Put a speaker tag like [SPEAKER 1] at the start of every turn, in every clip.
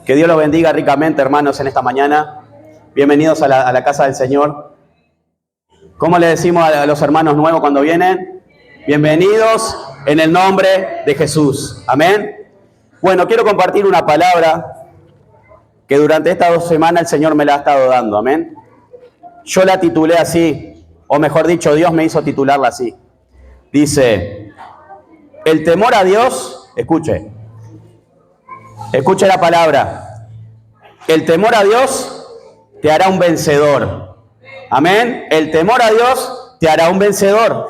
[SPEAKER 1] Que Dios los bendiga ricamente, hermanos, en esta mañana. Bienvenidos a la casa del Señor. ¿Cómo le decimos a los hermanos nuevos cuando vienen? Bienvenidos en el nombre de Jesús. Amén. Bueno, quiero compartir una palabra que durante estas 2 semanas el Señor me la ha estado dando. Amén. Yo la titulé así, o mejor dicho, Dios me hizo titularla así. Dice, el temor a Dios, escuche la palabra, el temor a Dios te hará un vencedor. Amén. El temor a Dios te hará un vencedor.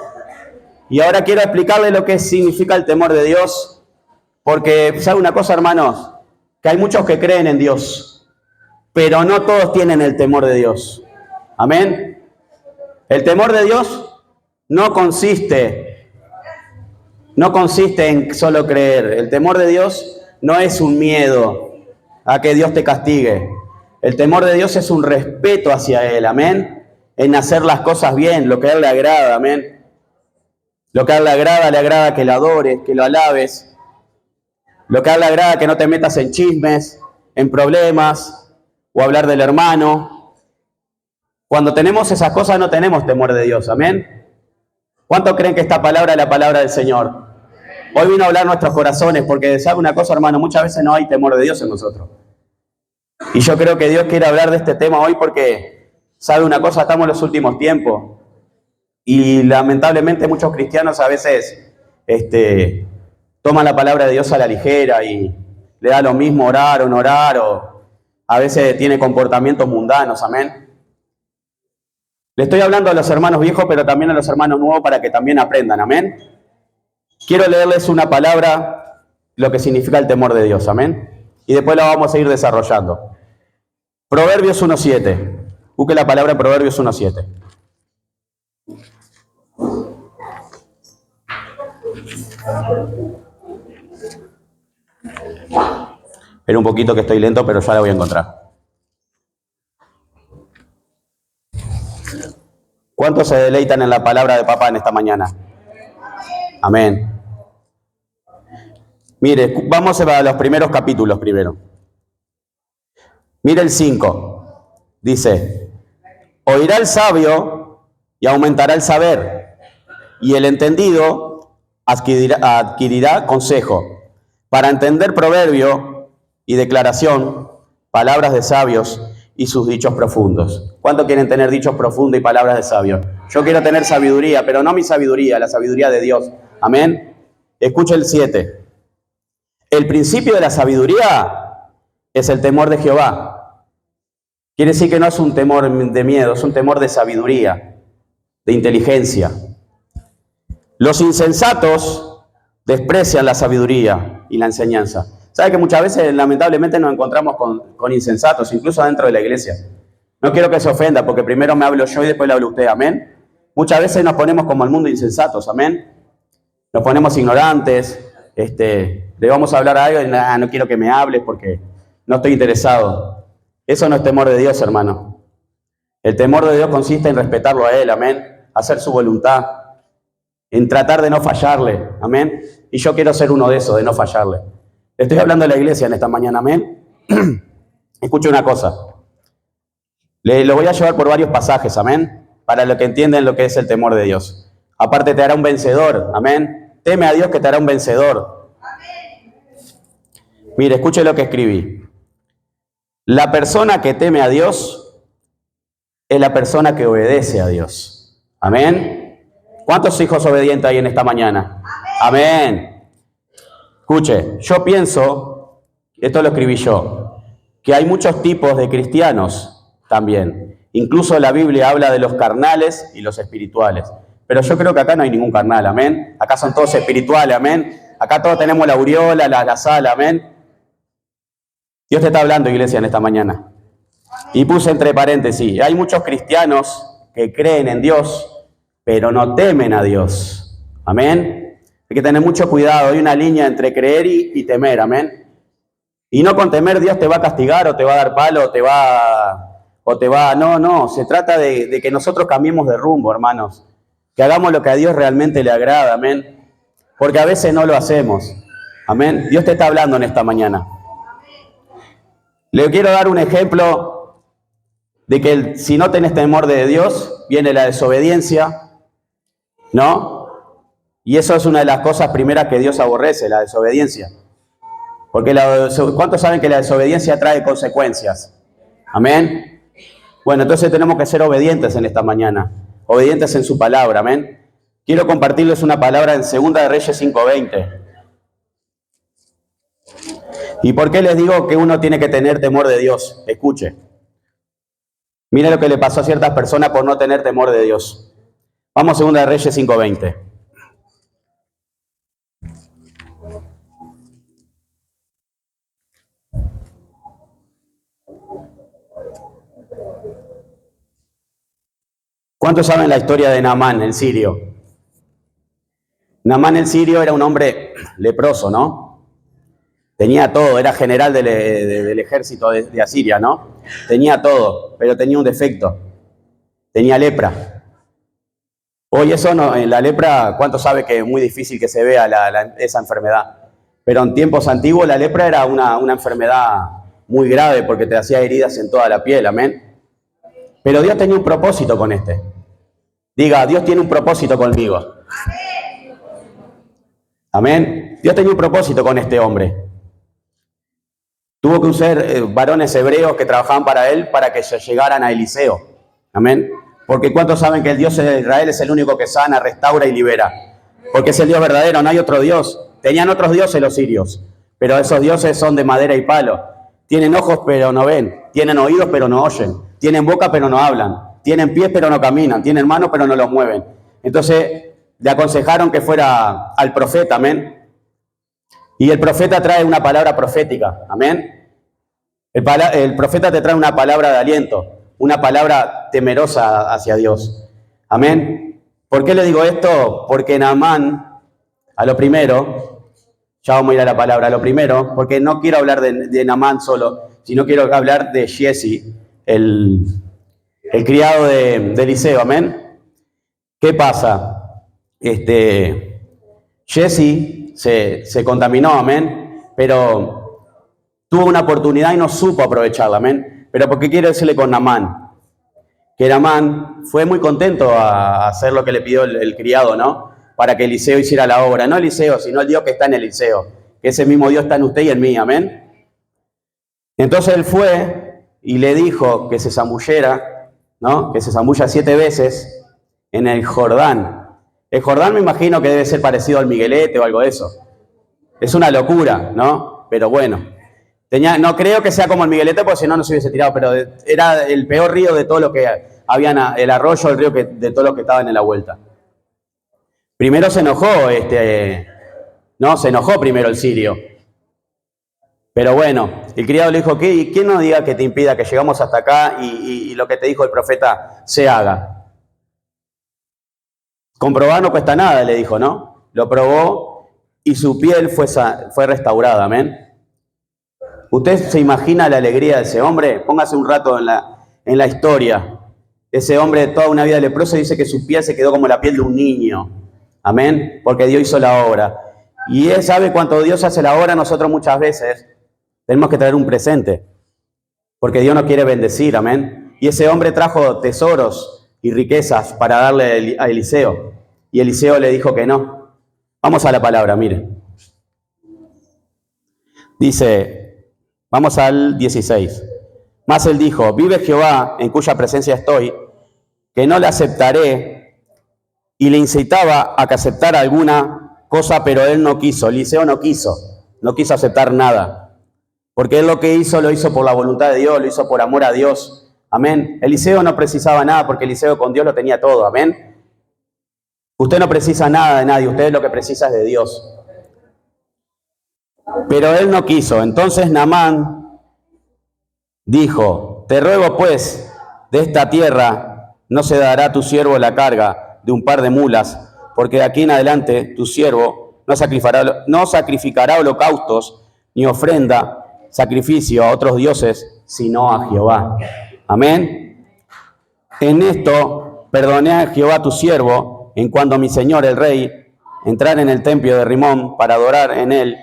[SPEAKER 1] Y ahora quiero explicarle lo que significa el temor de Dios, porque ¿sabe una cosa, hermanos? Que hay muchos que creen en Dios, pero no todos tienen el temor de Dios. Amén. El temor de Dios no consiste en solo creer. El temor de Dios no es un miedo a que Dios te castigue. El temor de Dios es un respeto hacia Él, amén. En hacer las cosas bien, lo que a Él le agrada, amén. Lo que a Él le agrada que lo adores, que lo alabes. Lo que a Él le agrada que no te metas en chismes, en problemas, o hablar del hermano. Cuando tenemos esas cosas no tenemos temor de Dios, amén. ¿Cuántos creen que esta palabra es la palabra del Señor? Hoy vino a hablar nuestros corazones, porque ¿sabe una cosa, hermano? Muchas veces no hay temor de Dios en nosotros. Y yo creo que Dios quiere hablar de este tema hoy porque, ¿sabe una cosa? Estamos en los últimos tiempos. Y lamentablemente muchos cristianos a veces toman la palabra de Dios a la ligera y le da lo mismo orar o no orar, o a veces tiene comportamientos mundanos, amén. Le estoy hablando a los hermanos viejos, pero también a los hermanos nuevos para que también aprendan, amén. Quiero leerles una palabra, lo que significa el temor de Dios, amén. Y después la vamos a ir desarrollando. Proverbios 1:7. Busque la palabra en Proverbios 1:7. Espera un poquito que estoy lento, pero ya la voy a encontrar. ¿Cuántos se deleitan en la palabra de papá en esta mañana? Amén. Mire, vamos a los primeros capítulos primero. Mire el 5. Dice, oirá el sabio y aumentará el saber, y el entendido adquirirá consejo. Para entender proverbio y declaración, palabras de sabios y sus dichos profundos. ¿Cuántos quieren tener dichos profundos y palabras de sabios? Yo quiero tener sabiduría, pero no mi sabiduría, la sabiduría de Dios. Amén. Escuche el 7. El principio de la sabiduría es el temor de Jehová. Quiere decir que no es un temor de miedo, es un temor de sabiduría, de inteligencia. Los insensatos desprecian la sabiduría y la enseñanza. ¿Sabe que muchas veces lamentablemente nos encontramos con insensatos, incluso dentro de la iglesia? No quiero que se ofenda, porque primero me hablo yo y después le hablo usted, amén. Muchas veces nos ponemos como el mundo insensatos, amén. Nos ponemos ignorantes, le vamos a hablar a algo y no quiero que me hables porque no estoy interesado. Eso no es temor de Dios, hermano. El temor de Dios consiste en respetarlo a Él, amén. Hacer su voluntad, en tratar de no fallarle, amén. Y yo quiero ser uno de esos, de no fallarle. Estoy hablando de la iglesia en esta mañana, amén. Escuche una cosa. Lo voy a llevar por varios pasajes, amén, para los que entienden lo que es el temor de Dios. Aparte te hará un vencedor, amén. Teme a Dios que te hará un vencedor. Mire, escuche lo que escribí. La persona que teme a Dios es la persona que obedece a Dios. Amén. ¿Cuántos hijos obedientes hay en esta mañana? Amén. Escuche, yo pienso, esto lo escribí yo, que hay muchos tipos de cristianos también. Incluso la Biblia habla de los carnales y los espirituales. Pero yo creo que acá no hay ningún carnal, amén. Acá son todos espirituales, amén. Acá todos tenemos la aureola, la sala, amén. Dios te está hablando, iglesia, en esta mañana. Y puse entre paréntesis, hay muchos cristianos que creen en Dios, pero no temen a Dios. Amén. Hay que tener mucho cuidado, hay una línea entre creer y temer, amén. Y no con temer Dios te va a castigar o te va a dar palo no, se trata de que nosotros cambiemos de rumbo, hermanos. Que hagamos lo que a Dios realmente le agrada, amén. Porque a veces no lo hacemos, amén. Dios te está hablando en esta mañana. Le quiero dar un ejemplo de que si no tenés temor de Dios, viene la desobediencia, ¿no? Y eso es una de las cosas primeras que Dios aborrece, la desobediencia. Porque ¿cuántos saben que la desobediencia trae consecuencias? Amén. Bueno, entonces tenemos que ser obedientes en esta mañana, obedientes en su palabra, amén. Quiero compartirles una palabra en 2 de Reyes 5:20. ¿Y por qué les digo que uno tiene que tener temor de Dios? Escuche. Mire lo que le pasó a ciertas personas por no tener temor de Dios. Vamos a 2 de Reyes 5:20. ¿Cuántos saben la historia de Naamán, el sirio? Naamán el sirio era un hombre leproso, ¿no? Tenía todo, era general del ejército de Asiria, ¿no? Tenía todo, pero tenía un defecto. Tenía lepra. Hoy eso no, en la lepra, ¿cuánto sabe que es muy difícil que se vea esa enfermedad? Pero en tiempos antiguos la lepra era una enfermedad muy grave porque te hacía heridas en toda la piel, amén. Pero Dios tenía un propósito con este. Diga, Dios tiene un propósito conmigo. Amén. Dios tenía un propósito con este hombre. Tuvo que usar varones hebreos que trabajaban para él para que se llegaran a Eliseo. Amén. Porque ¿cuántos saben que el Dios de Israel es el único que sana, restaura y libera? Porque es el Dios verdadero, no hay otro Dios. Tenían otros dioses los sirios, pero esos dioses son de madera y palo. Tienen ojos pero no ven, tienen oídos pero no oyen, tienen boca pero no hablan, tienen pies pero no caminan, tienen manos pero no los mueven. Entonces le aconsejaron que fuera al profeta, amén. Y el profeta trae una palabra profética, amén. El profeta te trae una palabra de aliento, una palabra temerosa hacia Dios, amén. ¿Por qué le digo esto? Porque Naamán, a lo primero, ya vamos a ir a la palabra, a lo primero, porque no quiero hablar de Naamán solo, sino quiero hablar de Giesi, el criado de Eliseo, amén. ¿Qué pasa? Giesi se contaminó, amén, pero tuvo una oportunidad y no supo aprovecharla, amén. Pero ¿por qué quiero decirle con Naamán? Que Naamán fue muy contento a hacer lo que le pidió el criado, ¿no? Para que Eliseo hiciera la obra. No Eliseo, sino el Dios que está en Eliseo. Que ese mismo Dios está en usted y en mí, amén. Entonces él fue y le dijo que se zambullera, ¿no? Que se zambulla 7 veces en el Jordán. El Jordán me imagino que debe ser parecido al Miguelete o algo de eso. Es una locura, ¿no? Pero bueno. No creo que sea como el Miguelete, porque si no, no se hubiese tirado, pero era el peor río de todo lo que había, el arroyo, el río de todo lo que estaban en la vuelta. Primero se enojó, no, se enojó primero el sirio. Pero bueno, el criado le dijo, ¿quién no diga que te impida que llegamos hasta acá y lo que te dijo el profeta se haga? Comprobar no cuesta nada, le dijo, ¿no? Lo probó y su piel fue restaurada, amén. ¿Usted se imagina la alegría de ese hombre? Póngase un rato en la historia. Ese hombre de toda una vida leproso dice que su piel se quedó como la piel de un niño. Amén. Porque Dios hizo la obra. Y él sabe cuánto Dios hace la obra, nosotros muchas veces tenemos que traer un presente. Porque Dios nos quiere bendecir. Amén. Y ese hombre trajo tesoros y riquezas para darle a Eliseo. Y Eliseo le dijo que no. Vamos a la palabra, miren. Dice... Vamos al 16. Mas él dijo, vive Jehová, en cuya presencia estoy, que no le aceptaré. Y le incitaba a que aceptara alguna cosa, pero él no quiso. Eliseo no quiso aceptar nada. Porque él lo que hizo, lo hizo por la voluntad de Dios, lo hizo por amor a Dios. Amén. Eliseo no precisaba nada, porque Eliseo con Dios lo tenía todo. Amén. Usted no precisa nada de nadie, usted lo que precisa es de Dios. Pero él no quiso. Entonces Naamán dijo, te ruego pues, de esta tierra no se dará a tu siervo la carga de un par de mulas, porque de aquí en adelante tu siervo no sacrificará holocaustos ni ofrenda, sacrificio a otros dioses, sino a Jehová. Amén. En esto perdoné a Jehová tu siervo, en cuanto mi señor el rey entrar en el templo de Rimón para adorar en él,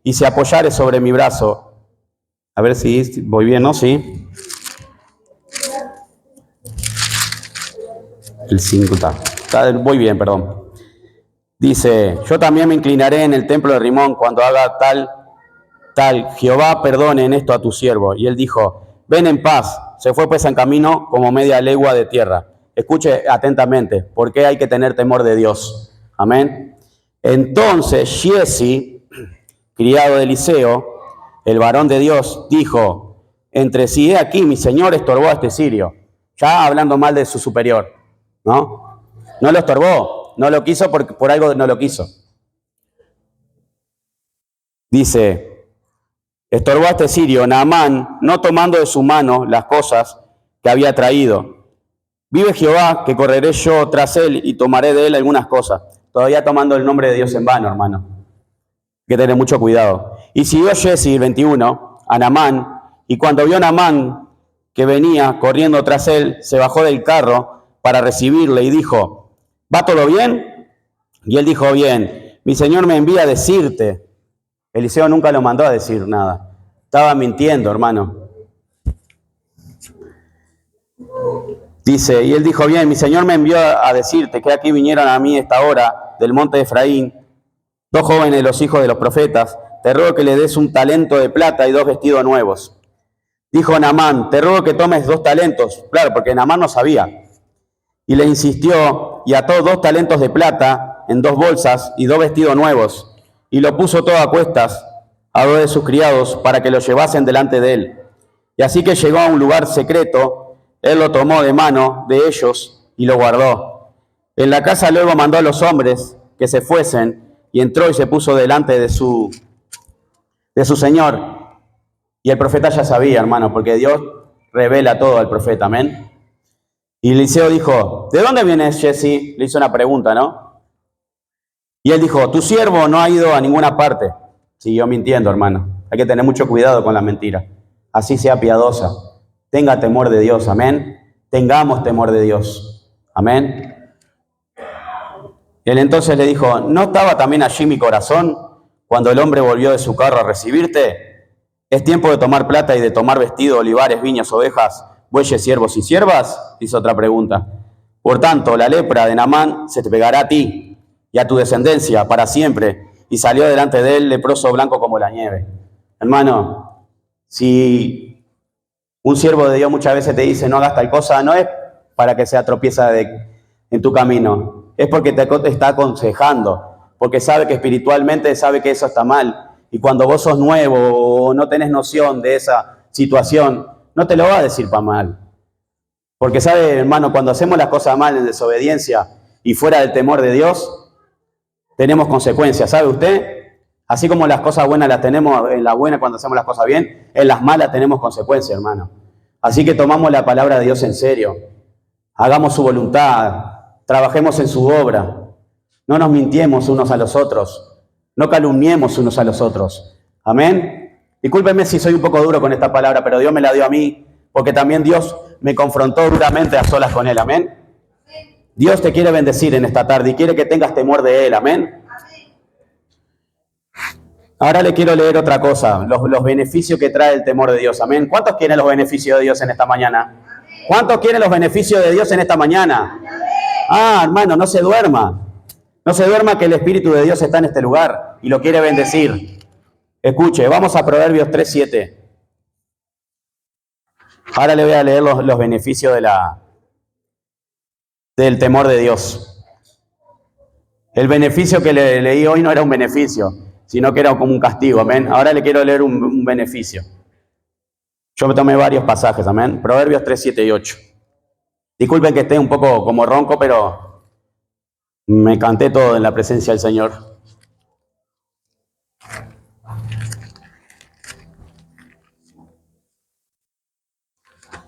[SPEAKER 1] y se apoyare sobre mi brazo, A ver si voy bien, ¿no? Sí. El 5 voy bien, perdón. Dice, yo también me inclinaré en el templo de Rimón cuando haga tal. Jehová perdone en esto a tu siervo. Y él dijo, ven en paz. Se fue pues en camino como media legua de tierra. Escuche atentamente, porque hay que tener temor de Dios. Amén. Entonces Giezi, criado de Eliseo, el varón de Dios, dijo entre sí, he aquí, mi señor estorbó a este sirio. Ya hablando mal de su superior, ¿no? No lo estorbó, no lo quiso porque por algo no lo quiso. Dice, estorbó a este sirio, Naamán, no tomando de su mano las cosas que había traído. Vive Jehová, que correré yo tras él y tomaré de él algunas cosas. Todavía tomando el nombre de Dios en vano, hermano. Hay que tener mucho cuidado. Y siguió Giezi, el 21, a Naamán, y cuando vio a Naamán que venía corriendo tras él, se bajó del carro para recibirle y dijo, ¿va todo bien? Y él dijo, bien, mi señor me envía a decirte. Eliseo nunca lo mandó a decir nada. Estaba mintiendo, hermano. Dice, y él dijo, bien, mi señor me envió a decirte que aquí vinieron a mí esta hora del monte de Efraín, 2 jóvenes, los hijos de los profetas, te ruego que le des un talento de plata y 2 vestidos nuevos. Dijo Naamán, te ruego que tomes 2 talentos. Claro, porque Naamán no sabía. Y le insistió y ató 2 talentos de plata en 2 bolsas y 2 vestidos nuevos. Y lo puso todo a cuestas a 2 de sus criados para que lo llevasen delante de él. Y así que llegó a un lugar secreto, él lo tomó de mano de ellos y lo guardó. En la casa luego mandó a los hombres que se fuesen y entró y se puso delante de su señor. Y el profeta ya sabía, hermano, porque Dios revela todo al profeta, amén. Y Eliseo dijo, ¿de dónde vienes, Giezi? Le hizo una pregunta, ¿no? Y él dijo, tu siervo no ha ido a ninguna parte. Siguió mintiendo, hermano. Hay que tener mucho cuidado con la mentira. Así sea piadosa. Tenga temor de Dios, amén. Tengamos temor de Dios, amén. Y él entonces le dijo, ¿no estaba también allí mi corazón cuando el hombre volvió de su carro a recibirte? ¿Es tiempo de tomar plata y de tomar vestido, olivares, viñas, ovejas, bueyes, siervos y siervas? Hizo otra pregunta. Por tanto, la lepra de Naamán se te pegará a ti y a tu descendencia para siempre. Y salió delante de él leproso blanco como la nieve. Hermano, si un siervo de Dios muchas veces te dice no hagas tal cosa, no es para que sea tropieza en tu camino. Es porque te está aconsejando, porque sabe que espiritualmente sabe que eso está mal. Y cuando vos sos nuevo o no tenés noción de esa situación, no te lo va a decir para mal. Porque sabe, hermano, cuando hacemos las cosas mal en desobediencia y fuera del temor de Dios, tenemos consecuencias, ¿sabe usted? Así como las cosas buenas las tenemos en las buenas cuando hacemos las cosas bien, en las malas tenemos consecuencias, hermano. Así que tomamos la palabra de Dios en serio. Hagamos su voluntad, trabajemos en su obra. No nos mintiemos unos a los otros. No calumniemos unos a los otros. Amén. Discúlpenme si soy un poco duro con esta palabra, pero Dios me la dio a mí, porque también Dios me confrontó duramente a solas con Él. Amén. Dios te quiere bendecir en esta tarde y quiere que tengas temor de Él. Amén. Ahora le quiero leer otra cosa, los beneficios que trae el temor de Dios. Amén. ¿Cuántos quieren los beneficios de Dios en esta mañana? ¿Cuántos quieren los beneficios de Dios en esta mañana? Ah, hermano, no se duerma. No se duerma que el Espíritu de Dios está en este lugar y lo quiere bendecir. Escuche, vamos a Proverbios 3:7. Ahora le voy a leer los beneficios del temor de Dios. El beneficio que le leí hoy no era un beneficio, sino que era como un castigo, amén. Ahora le quiero leer un beneficio. Yo me tomé varios pasajes, amén. Proverbios 3, 7 y 8. Disculpen que esté un poco como ronco, pero me canté todo en la presencia del Señor.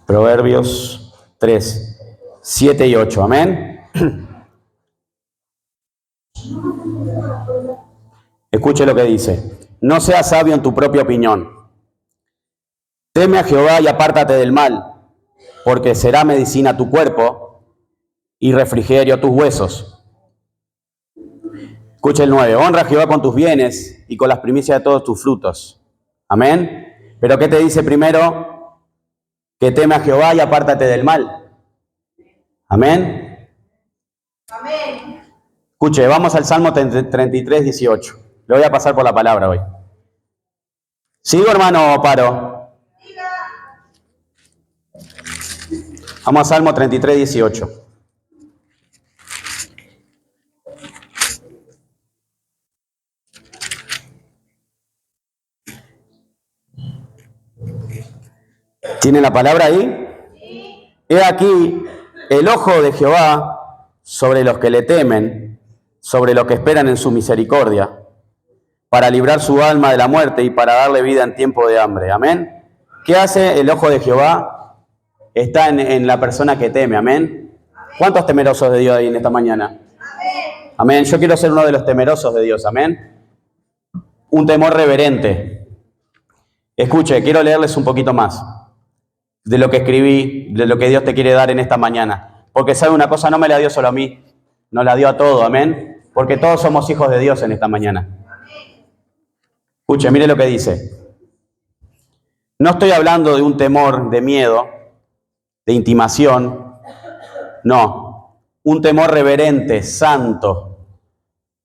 [SPEAKER 1] Proverbios 3, 7 y 8, amén. Escuche lo que dice. No seas sabio en tu propia opinión. Teme a Jehová y apártate del mal, porque será medicina a tu cuerpo y refrigerio a tus huesos. Escuche el 9. Honra a Jehová con tus bienes y con las primicias de todos tus frutos. Amén. Pero ¿qué te dice primero? Que teme a Jehová y apártate del mal. Amén.
[SPEAKER 2] Amén.
[SPEAKER 1] Escuche, vamos al Salmo 33, 18. Le voy a pasar por la palabra hoy. ¿Sigo, hermano, o paro? Vamos a Salmo 33, 18. ¿Tiene la palabra ahí? Sí. He aquí el ojo de Jehová sobre los que le temen, sobre los que esperan en su misericordia, para librar su alma de la muerte y para darle vida en tiempo de hambre. Amén. ¿Qué hace el ojo de Jehová? Está en la persona que teme. Amén. ¿Cuántos temerosos de Dios hay en esta mañana? Amén. Yo quiero ser uno de los temerosos de Dios. Amén. Un temor reverente. Escuche, quiero leerles un poquito más de lo que escribí, de lo que Dios te quiere dar en esta mañana. Porque sabe una cosa, no me la dio solo a mí, nos la dio a todos, amén. Porque todos somos hijos de Dios en esta mañana. Escuche, mire lo que dice. No estoy hablando de un temor, de miedo, de intimación. No, un temor reverente, santo,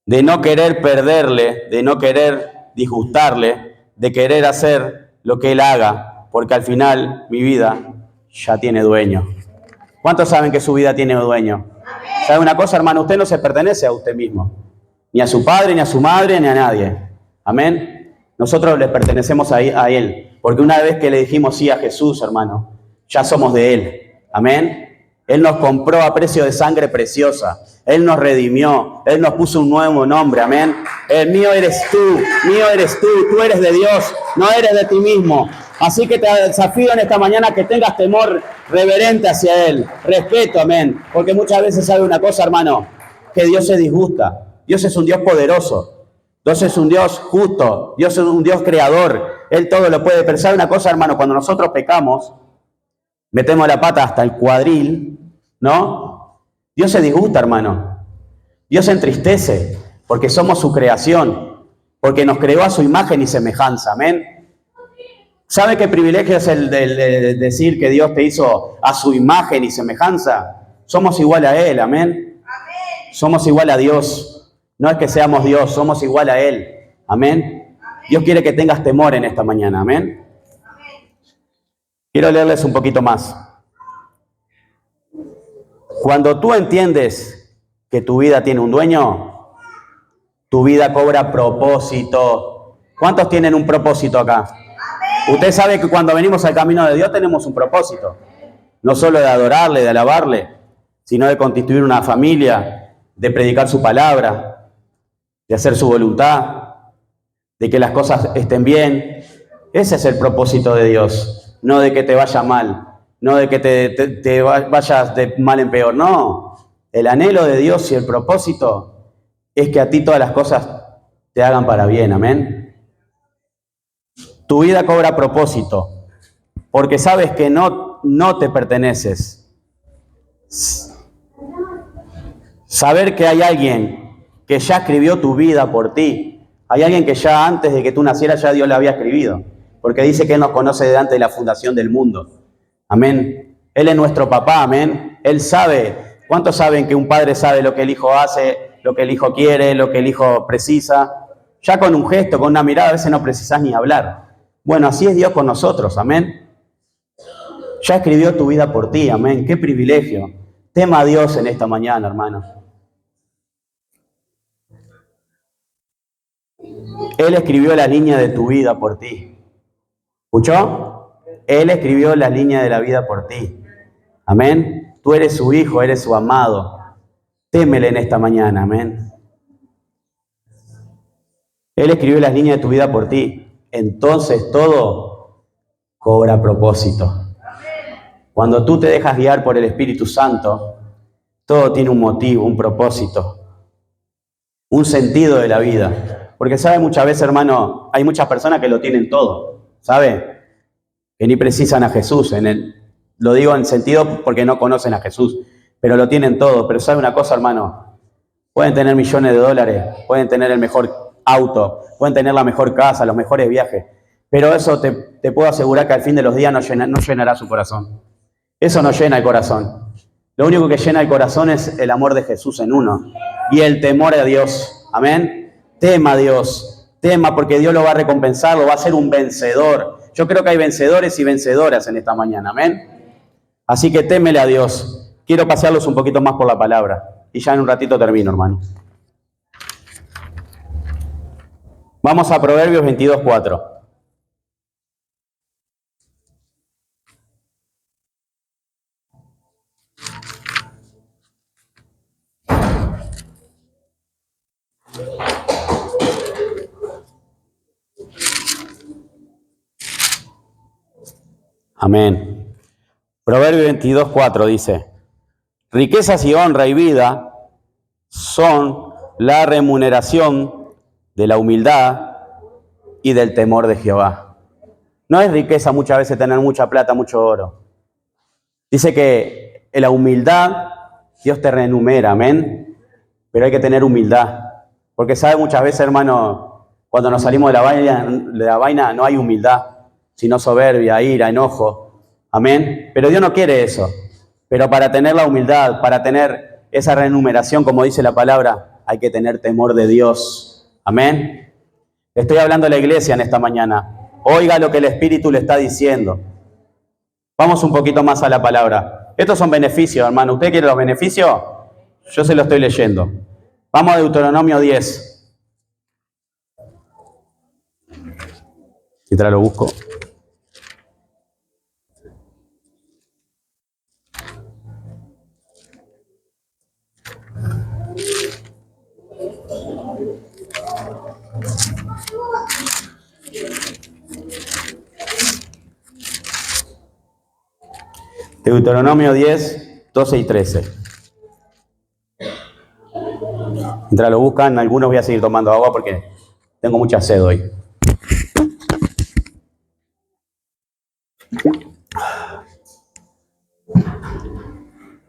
[SPEAKER 1] de no querer perderle, de no querer disgustarle, de querer hacer lo que Él haga, porque al final mi vida ya tiene dueño. ¿Cuántos saben que su vida tiene dueño? ¿Sabe una cosa, hermano? Usted no se pertenece a usted mismo, ni a su padre, ni a su madre, ni a nadie. Amén. Nosotros le pertenecemos a Él, porque una vez que le dijimos sí a Jesús, hermano, ya somos de Él. Amén. Él nos compró a precio de sangre preciosa. Él nos redimió. Él nos puso un nuevo nombre. Amén. El mío eres tú. Tú eres de Dios. No eres de ti mismo. Así que te desafío en esta mañana que tengas temor reverente hacia Él. Respeto, amén. Porque muchas veces sabe una cosa, hermano, que Dios se disgusta. Dios es un Dios poderoso. Dios es un Dios justo. Dios es un Dios creador. Él todo lo puede. Pero sabe una cosa, hermano, cuando nosotros pecamos, metemos la pata hasta el cuadril, ¿no? Dios se disgusta, hermano. Dios se entristece porque somos su creación, porque nos creó a su imagen y semejanza, amén. ¿Sabe qué privilegio es el de decir que Dios te hizo a su imagen y semejanza? Somos igual a Él, amén. Somos igual a Dios. No es que seamos Dios, somos igual a Él, amén. Dios quiere que tengas temor en esta mañana, amén. Quiero leerles un poquito más. Cuando tú entiendes que tu vida tiene un dueño, tu vida cobra propósito. ¿Cuántos tienen un propósito acá? Usted sabe que cuando venimos al camino de Dios tenemos un propósito. No solo de adorarle, de alabarle, sino de constituir una familia, de predicar su palabra, de hacer su voluntad, de que las cosas estén bien. Ese es el propósito de Dios. No de que te vaya mal, no de que te vayas de mal en peor, no. El anhelo de Dios y el propósito es que a ti todas las cosas te hagan para bien, amén. Tu vida cobra propósito, porque sabes que no te perteneces. Saber que hay alguien que ya escribió tu vida por ti, hay alguien que ya antes de que tú nacieras ya Dios la había escribido. Porque dice que Él nos conoce desde antes de la fundación del mundo. Amén. Él es nuestro papá, amén. Él sabe. ¿Cuántos saben que un padre sabe lo que el hijo hace, lo que el hijo quiere, lo que el hijo precisa? Ya con un gesto, con una mirada, a veces no precisas ni hablar. Bueno, así es Dios con nosotros, amén. Ya escribió tu vida por ti, amén. Qué privilegio. Tema a Dios en esta mañana, hermano. Él escribió la línea de tu vida por ti. ¿Escuchó? Él escribió la línea de la vida por ti. Amén. Tú eres su hijo, eres su amado. Témele en esta mañana, amén. Él escribió las líneas de tu vida por ti. Entonces todo cobra propósito. Cuando tú te dejas guiar por el Espíritu Santo, todo tiene un motivo, un propósito, un sentido de la vida. Porque sabe, muchas veces, hermano, hay muchas personas que lo tienen todo, ¿sabe? Que ni precisan a Jesús. Lo digo en sentido porque no conocen a Jesús, pero lo tienen todo. Pero sabe una cosa, hermano, pueden tener millones de dólares, pueden tener el mejor auto, pueden tener la mejor casa, los mejores viajes, Pero eso te puedo asegurar que al fin de los días no llenará su corazón. Eso no llena el corazón. Lo único que llena el corazón es el amor de Jesús en uno y el temor a Dios. Amén. Tema a Dios. Tema porque Dios lo va a recompensar, lo va a hacer un vencedor. Yo creo que hay vencedores y vencedoras en esta mañana. Amén. Así que témele a Dios. Quiero pasearlos un poquito más por la palabra. Y ya en un ratito termino, hermano. Vamos a Proverbios 22:4. Amén. Proverbios 22:4 dice: riquezas y honra y vida son la remuneración de la humildad y del temor de Jehová. No es riqueza muchas veces tener mucha plata, mucho oro. Dice que en la humildad Dios te renumera, amén. Pero hay que tener humildad. Porque sabe muchas veces, hermano, cuando nos salimos de la vaina no hay humildad, sino soberbia, ira, enojo. Amén. Pero Dios no quiere eso. Pero para tener la humildad, para tener esa renumeración, como dice la palabra, hay que tener temor de Dios. Amén. Estoy hablando a la iglesia en esta mañana. Oiga lo que el Espíritu le está diciendo. Vamos un poquito más a la palabra. Estos son beneficios, hermano. ¿Usted quiere los beneficios? Yo se los estoy leyendo. Vamos a Deuteronomio 10. Mientras lo busco. Deuteronomio 10, 12 y 13. Mientras lo buscan, algunos voy a seguir tomando agua porque tengo mucha sed hoy.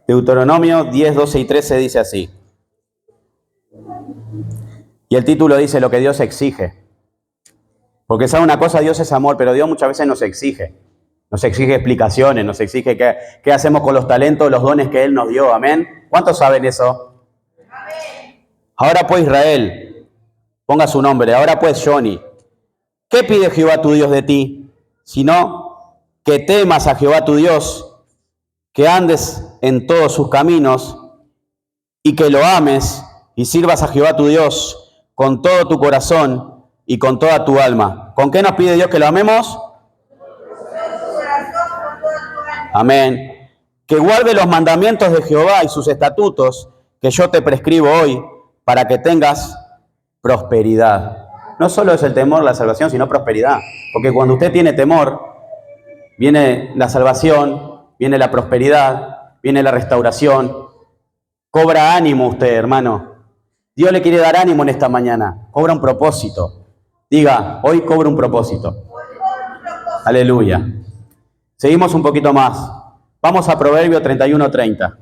[SPEAKER 1] Deuteronomio 10, 12 y 13 dice así. Y el título dice lo que Dios exige. Porque sabe una cosa, Dios es amor, pero Dios muchas veces nos exige. Nos exige explicaciones, nos exige qué hacemos con los talentos, los dones que Él nos dio. Amén. ¿Cuántos saben eso? Amén. Ahora pues Israel, ponga su nombre. Ahora pues Johnny, ¿qué pide Jehová tu Dios de ti? Sino que temas a Jehová tu Dios, que andes en todos sus caminos y que lo ames y sirvas a Jehová tu Dios con todo tu corazón y con toda tu alma. ¿Con qué nos pide Dios que lo amemos? Amén. Que guarde los mandamientos de Jehová y sus estatutos que yo te prescribo hoy para que tengas prosperidad. No solo es el temor la salvación, sino prosperidad. Porque cuando usted tiene temor, viene la salvación, viene la prosperidad, viene la restauración. Cobra ánimo usted, hermano. Dios le quiere dar ánimo en esta mañana. Cobra un propósito. Diga, hoy cobro un propósito. Aleluya. Seguimos un poquito más. Vamos a Proverbio 31:30.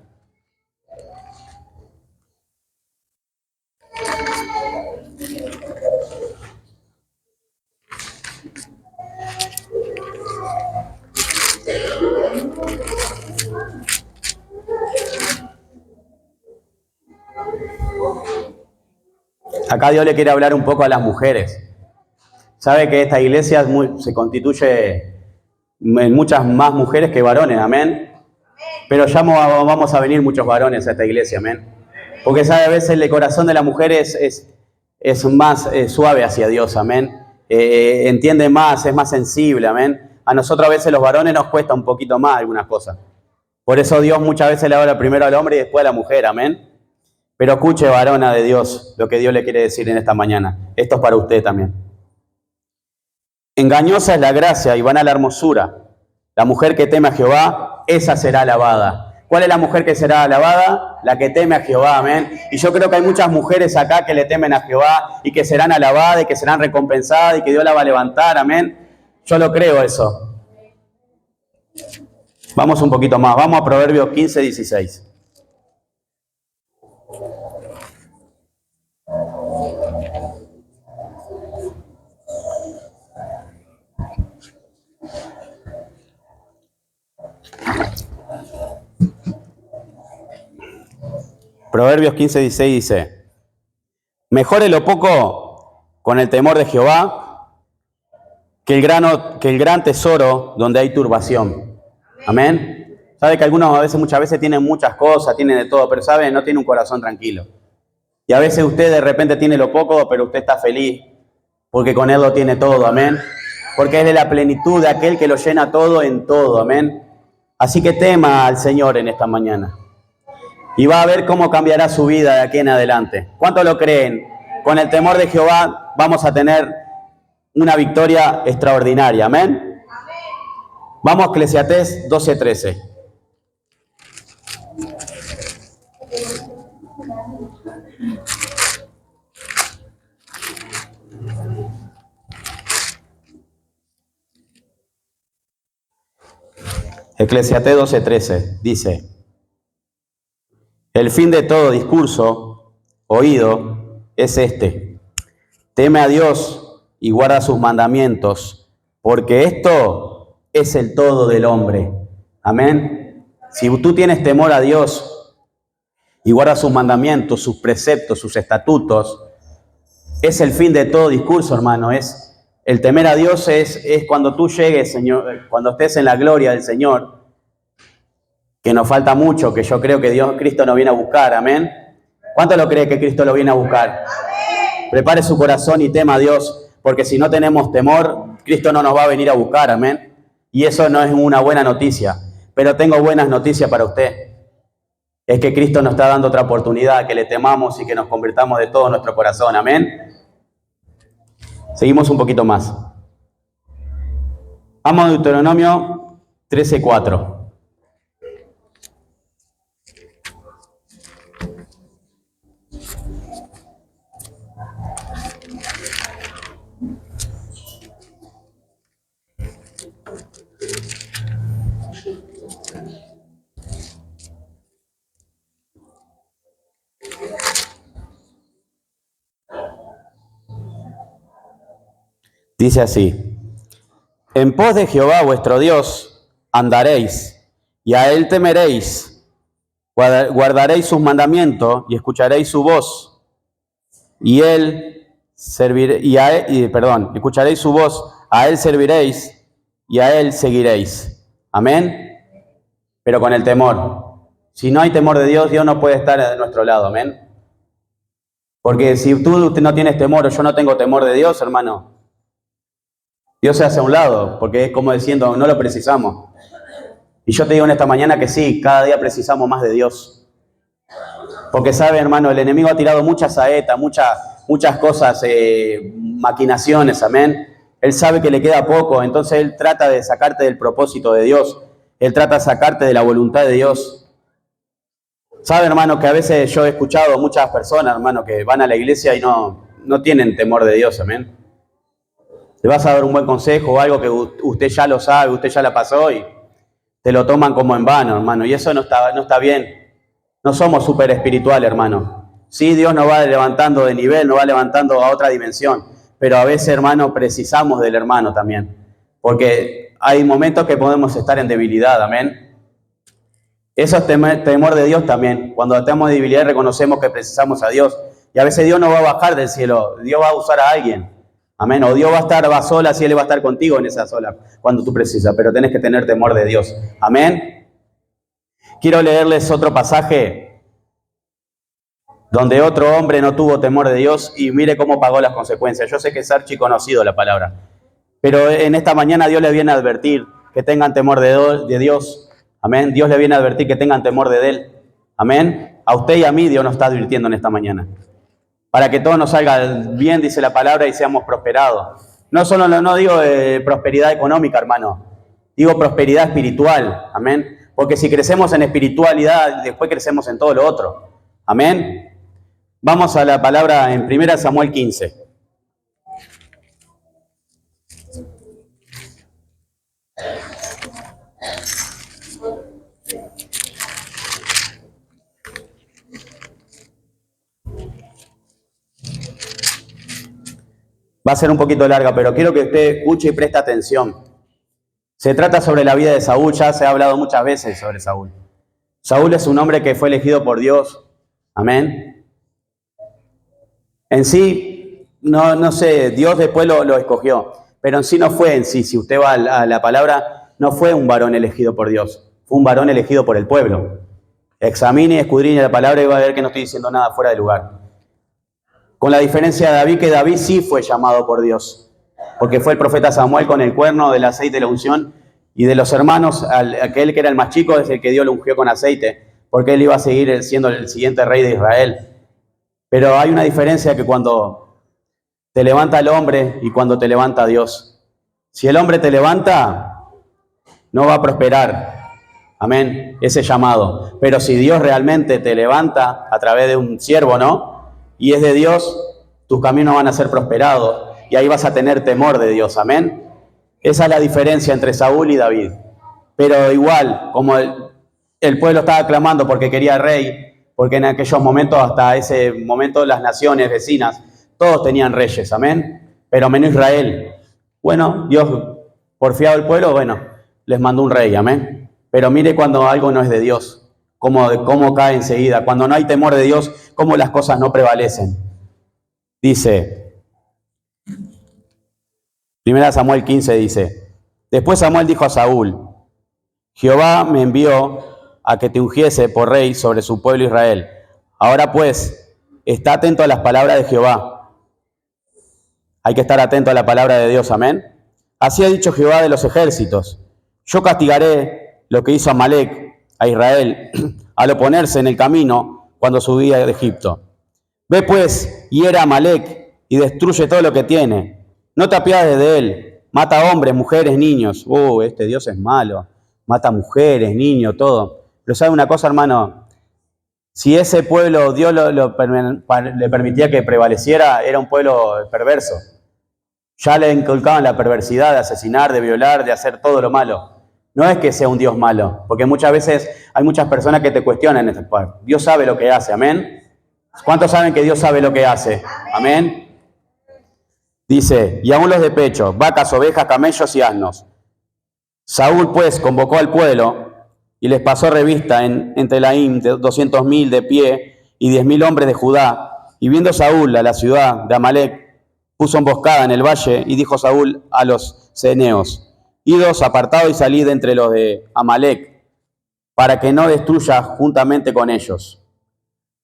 [SPEAKER 1] Acá Dios le quiere hablar un poco a las mujeres. Sabe que esta iglesia se constituye en muchas más mujeres que varones, amén. Pero ya vamos a venir muchos varones a esta iglesia, amén. Porque sabe, a veces el corazón de la mujer es más suave hacia Dios, amén. Entiende más, es más sensible, amén. A nosotros a veces los varones nos cuesta un poquito más algunas cosas. Por eso Dios muchas veces le habla primero al hombre y después a la mujer, amén. Pero escuche, varona de Dios, lo que Dios le quiere decir en esta mañana. Esto es para usted también. Engañosa es la gracia y vana la hermosura. La mujer que teme a Jehová, esa será alabada. ¿Cuál es la mujer que será alabada? La que teme a Jehová, amén. Y yo creo que hay muchas mujeres acá que le temen a Jehová y que serán alabadas y que serán recompensadas y que Dios la va a levantar, amén. Yo lo creo eso. Vamos un poquito más, vamos a Proverbios 15, 16. Proverbios 15:16 dice, mejor es lo poco con el temor de Jehová que el gran tesoro donde hay turbación. Amén. Sabe que algunos muchas veces tienen muchas cosas, tienen de todo, pero sabe, no tiene un corazón tranquilo. Y a veces usted de repente tiene lo poco, pero usted está feliz, porque con Él lo tiene todo, amén. Porque Él es la plenitud de aquel que lo llena todo en todo, amén. Así que tema al Señor en esta mañana. Y va a ver cómo cambiará su vida de aquí en adelante. ¿Cuántos lo creen? Con el temor de Jehová vamos a tener una victoria extraordinaria, amén. Vamos a Eclesiastés 12:13. Eclesiastés 12:13 dice, el fin de todo discurso oído es este, teme a Dios y guarda sus mandamientos, porque esto es el todo del hombre. Amén. Si tú tienes temor a Dios y guardas sus mandamientos, sus preceptos, sus estatutos, es el fin de todo discurso, hermano. El temer a Dios es cuando tú llegues, Señor, cuando estés en la gloria del Señor, que nos falta mucho, que yo creo que Cristo nos viene a buscar, amén. ¿Cuánto lo cree que Cristo lo viene a buscar? Amén. Prepare su corazón y tema a Dios, porque si no tenemos temor, Cristo no nos va a venir a buscar, amén. Y eso no es una buena noticia, pero tengo buenas noticias para usted. Es que Cristo nos está dando otra oportunidad, que le temamos y que nos convirtamos de todo nuestro corazón, amén. Seguimos un poquito más. Vamos a Deuteronomio 13:4. Dice así, en pos de Jehová vuestro Dios andaréis, y a Él temeréis, guardaréis sus mandamientos y escucharéis su voz, y escucharéis su voz, a Él serviréis y a Él seguiréis. Amén. Pero con el temor. Si no hay temor de Dios, Dios no puede estar de nuestro lado, amén. Porque si tú no tienes temor o yo no tengo temor de Dios, hermano, Dios se hace a un lado, porque es como diciendo, no lo precisamos. Y yo te digo en esta mañana que sí, cada día precisamos más de Dios. Porque sabe, hermano, el enemigo ha tirado muchas saetas, muchas cosas, maquinaciones, amén. Él sabe que le queda poco, entonces Él trata de sacarte del propósito de Dios. Él trata de sacarte de la voluntad de Dios. Sabe, hermano, que a veces yo he escuchado a muchas personas, hermano, que van a la iglesia y no tienen temor de Dios, amén. Le vas a dar un buen consejo o algo que usted ya lo sabe, usted ya la pasó y te lo toman como en vano, hermano. Y eso no está bien. No somos súper espirituales, hermano. Sí, Dios nos va levantando de nivel, nos va levantando a otra dimensión. Pero a veces, hermano, precisamos del hermano también. Porque hay momentos que podemos estar en debilidad, amén. Eso es temor de Dios también. Cuando estamos en debilidad reconocemos que precisamos a Dios. Y a veces Dios no va a bajar del cielo. Dios va a usar a alguien. Amén. O Dios va sola, si Él va a estar contigo en esa sola, cuando tú precisas. Pero tenés que tener temor de Dios. Amén. Quiero leerles otro pasaje donde otro hombre no tuvo temor de Dios y mire cómo pagó las consecuencias. Yo sé que es archiconocido la palabra. Pero en esta mañana Dios les viene a advertir que tengan temor de Dios. Amén. Dios les viene a advertir que tengan temor de Él. Amén. A usted y a mí Dios nos está advirtiendo en esta mañana. Para que todo nos salga bien, dice la palabra, y seamos prosperados. No digo prosperidad económica, hermano. Digo prosperidad espiritual. Amén. Porque si crecemos en espiritualidad, después crecemos en todo lo otro. Amén. Vamos a la palabra en 1 Samuel 15. Va a ser un poquito larga, pero quiero que usted escuche y preste atención. Se trata sobre la vida de Saúl, ya se ha hablado muchas veces sobre Saúl. Saúl es un hombre que fue elegido por Dios, Amén. En sí, no sé, Dios después lo escogió, pero en sí no fue en sí, si usted va a la palabra, no fue un varón elegido por Dios, fue un varón elegido por el pueblo. Examine y escudriñe la palabra y va a ver que no estoy diciendo nada fuera de lugar. Con la diferencia de David, que David sí fue llamado por Dios, porque fue el profeta Samuel con el cuerno del aceite de la unción, y de los hermanos, aquel que era el más chico es el que Dios lo ungió con aceite, porque él iba a seguir siendo el siguiente rey de Israel. Pero hay una diferencia que cuando te levanta el hombre y cuando te levanta Dios. Si el hombre te levanta, no va a prosperar. Amén, ese llamado. Pero si Dios realmente te levanta a través de un siervo, ¿no? Y es de Dios, tus caminos van a ser prosperados y ahí vas a tener temor de Dios. Amén. Esa es la diferencia entre Saúl y David. Pero igual, como el pueblo estaba clamando porque quería rey, porque en aquellos momentos, hasta ese momento, las naciones vecinas, todos tenían reyes, amén. Pero menos Israel. Bueno, Dios, porfiado el pueblo, bueno, les mandó un rey, amén. Pero mire cuando algo no es de Dios, cómo cae enseguida. Cuando no hay temor de Dios, cómo las cosas no prevalecen. Dice, 1 Samuel 15 dice, después Samuel dijo a Saúl, Jehová me envió a que te ungiese por rey sobre su pueblo Israel. Ahora pues, está atento a las palabras de Jehová. Hay que estar atento a la palabra de Dios, amén. Así ha dicho Jehová de los ejércitos, yo castigaré lo que hizo Amalec a Israel al oponerse en el camino cuando subía de Egipto. Ve pues, hiera a Amalec y destruye todo lo que tiene. No te apiades de él. Mata hombres, mujeres, niños. Este Dios es malo. Mata mujeres, niños, todo. Pero ¿sabe una cosa, hermano? Si ese pueblo Dios le permitía que prevaleciera, era un pueblo perverso. Ya le inculcaban la perversidad de asesinar, de violar, de hacer todo lo malo. No es que sea un Dios malo, porque muchas veces hay muchas personas que te cuestionan este pueblo. Dios sabe lo que hace, amén. ¿Cuántos saben que Dios sabe lo que hace? Amén. Dice, y aún los de pecho, vacas, ovejas, camellos y asnos. Saúl pues convocó al pueblo y les pasó revista en Telaim de 200.000 de pie y 10.000 hombres de Judá. Y viendo Saúl a la ciudad de Amalec, puso emboscada en el valle y dijo Saúl a los ceneos, idos apartados y salid entre los de Amalec, para que no destruya juntamente con ellos.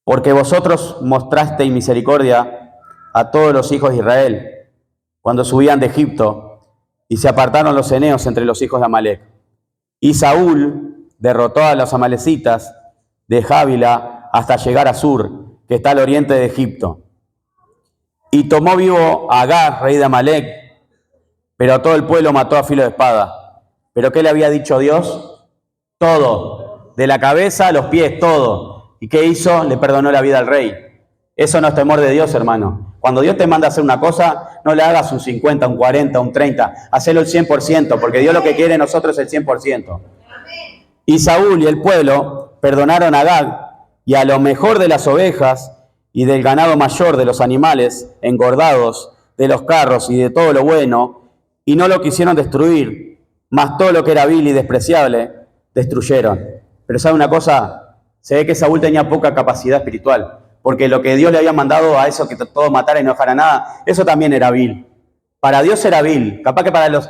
[SPEAKER 1] Porque vosotros mostrasteis misericordia a todos los hijos de Israel, cuando subían de Egipto, y se apartaron los ceneos entre los hijos de Amalec. Y Saúl derrotó a los amalecitas de Jávila hasta llegar a Sur, que está al oriente de Egipto. Y tomó vivo a Agag, rey de Amalec, pero a todo el pueblo mató a filo de espada. ¿Pero qué le había dicho Dios? Todo, de la cabeza a los pies, todo. ¿Y qué hizo? Le perdonó la vida al rey. Eso no es temor de Dios, hermano. Cuando Dios te manda a hacer una cosa, no le hagas un 50, un 40, un 30. Hacelo el 100%, porque Dios lo que quiere de nosotros es el 100%. Y Saúl y el pueblo perdonaron a Agag y a lo mejor de las ovejas y del ganado mayor de los animales engordados, de los carros y de todo lo bueno, y no lo quisieron destruir, mas todo lo que era vil y despreciable destruyeron. Pero ¿sabe una cosa? Se ve que Saúl tenía poca capacidad espiritual, porque lo que Dios le había mandado a eso, que todo matara y no dejara nada, eso también era vil. Para Dios era vil. Capaz que para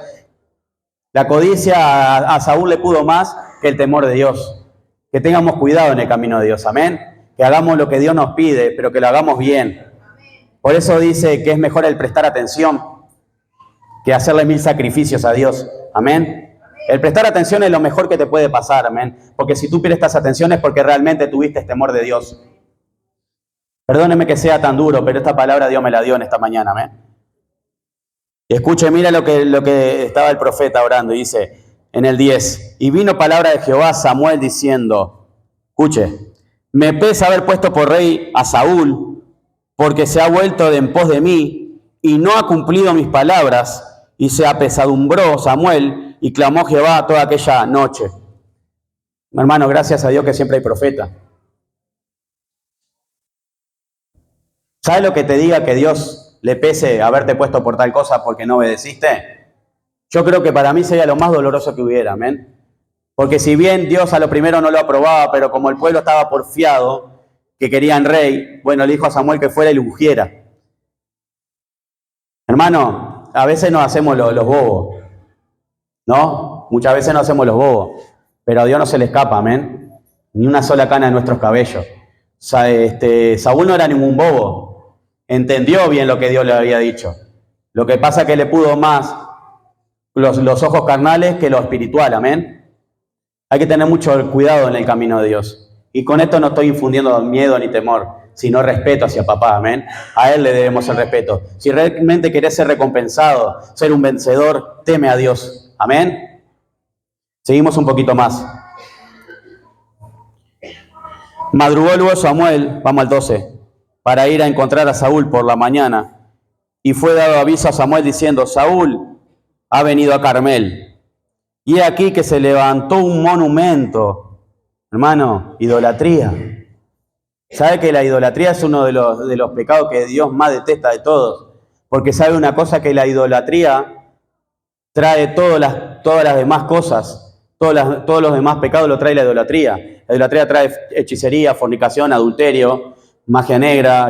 [SPEAKER 1] la codicia a Saúl le pudo más que el temor de Dios. Que tengamos cuidado en el camino de Dios, amén. Que hagamos lo que Dios nos pide, pero que lo hagamos bien. Por eso dice que es mejor el prestar atención que hacerle 1000 sacrificios a Dios, amén. El prestar atención es lo mejor que te puede pasar, amén. Porque si tú prestas atención es porque realmente tuviste temor de Dios. Perdóneme que sea tan duro, pero esta palabra Dios me la dio en esta mañana, amén. Y escuche, mira lo que estaba el profeta orando, y dice en el 10, y vino palabra de Jehová a Samuel diciendo, escuche, me pesa haber puesto por rey a Saúl, porque se ha vuelto de en pos de mí, y no ha cumplido mis palabras, y se apesadumbró Samuel, y clamó Jehová toda aquella noche. Hermano, gracias a Dios que siempre hay profeta. ¿Sabes lo que te diga que Dios le pese haberte puesto por tal cosa porque no obedeciste? Yo creo que para mí sería lo más doloroso que hubiera, amén. Porque si bien Dios a lo primero no lo aprobaba, pero como el pueblo estaba porfiado, que querían rey, bueno, le dijo a Samuel que fuera y lo ungiera. Hermano, a veces nos hacemos los bobos, ¿no? Muchas veces nos hacemos los bobos, pero a Dios no se le escapa, amén. Ni una sola cana de nuestros cabellos. Saúl no era ningún bobo, entendió bien lo que Dios le había dicho. Lo que pasa es que le pudo más los ojos carnales que lo espiritual, amén. Hay que tener mucho cuidado en el camino de Dios. Y con esto no estoy infundiendo miedo ni temor, sino respeto hacia papá, amén. A él le debemos el respeto. Si realmente querés ser recompensado, ser un vencedor, teme a Dios, amén. Seguimos un poquito más. Madrugó luego Samuel, vamos al 12, para ir a encontrar a Saúl por la mañana. Y fue dado aviso a Samuel diciendo, Saúl ha venido a Carmel. Y he aquí que se levantó un monumento. Hermano, idolatría. ¿Sabe que la idolatría es uno de los pecados que Dios más detesta de todos? Porque sabe una cosa, que la idolatría trae todas las demás cosas, todos los demás pecados lo trae la idolatría. La idolatría trae hechicería, fornicación, adulterio, magia negra,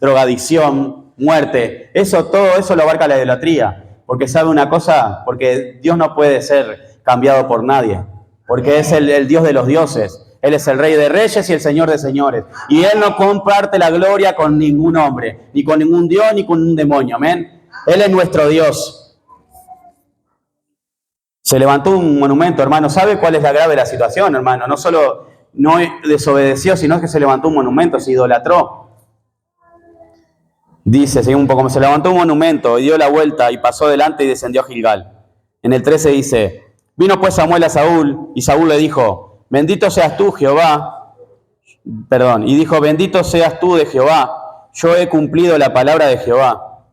[SPEAKER 1] drogadicción, muerte. Todo eso lo abarca la idolatría. Porque sabe una cosa, porque Dios no puede ser cambiado por nadie. Porque es el Dios de los dioses. Él es el Rey de Reyes y el Señor de Señores. Y Él no comparte la gloria con ningún hombre, ni con ningún Dios, ni con un demonio. Amén. Él es nuestro Dios. Se levantó un monumento, hermano. ¿Sabe cuál es la grave de la situación, hermano? No solo no desobedeció, sino que se levantó un monumento, se idolatró. Dice, seguimos un poco más, se levantó un monumento y dio la vuelta y pasó delante y descendió a Gilgal. En el 13 dice, vino pues Samuel a Saúl y Saúl le dijo, bendito seas tú, Jehová. Y dijo, bendito seas tú de Jehová, yo he cumplido la palabra de Jehová.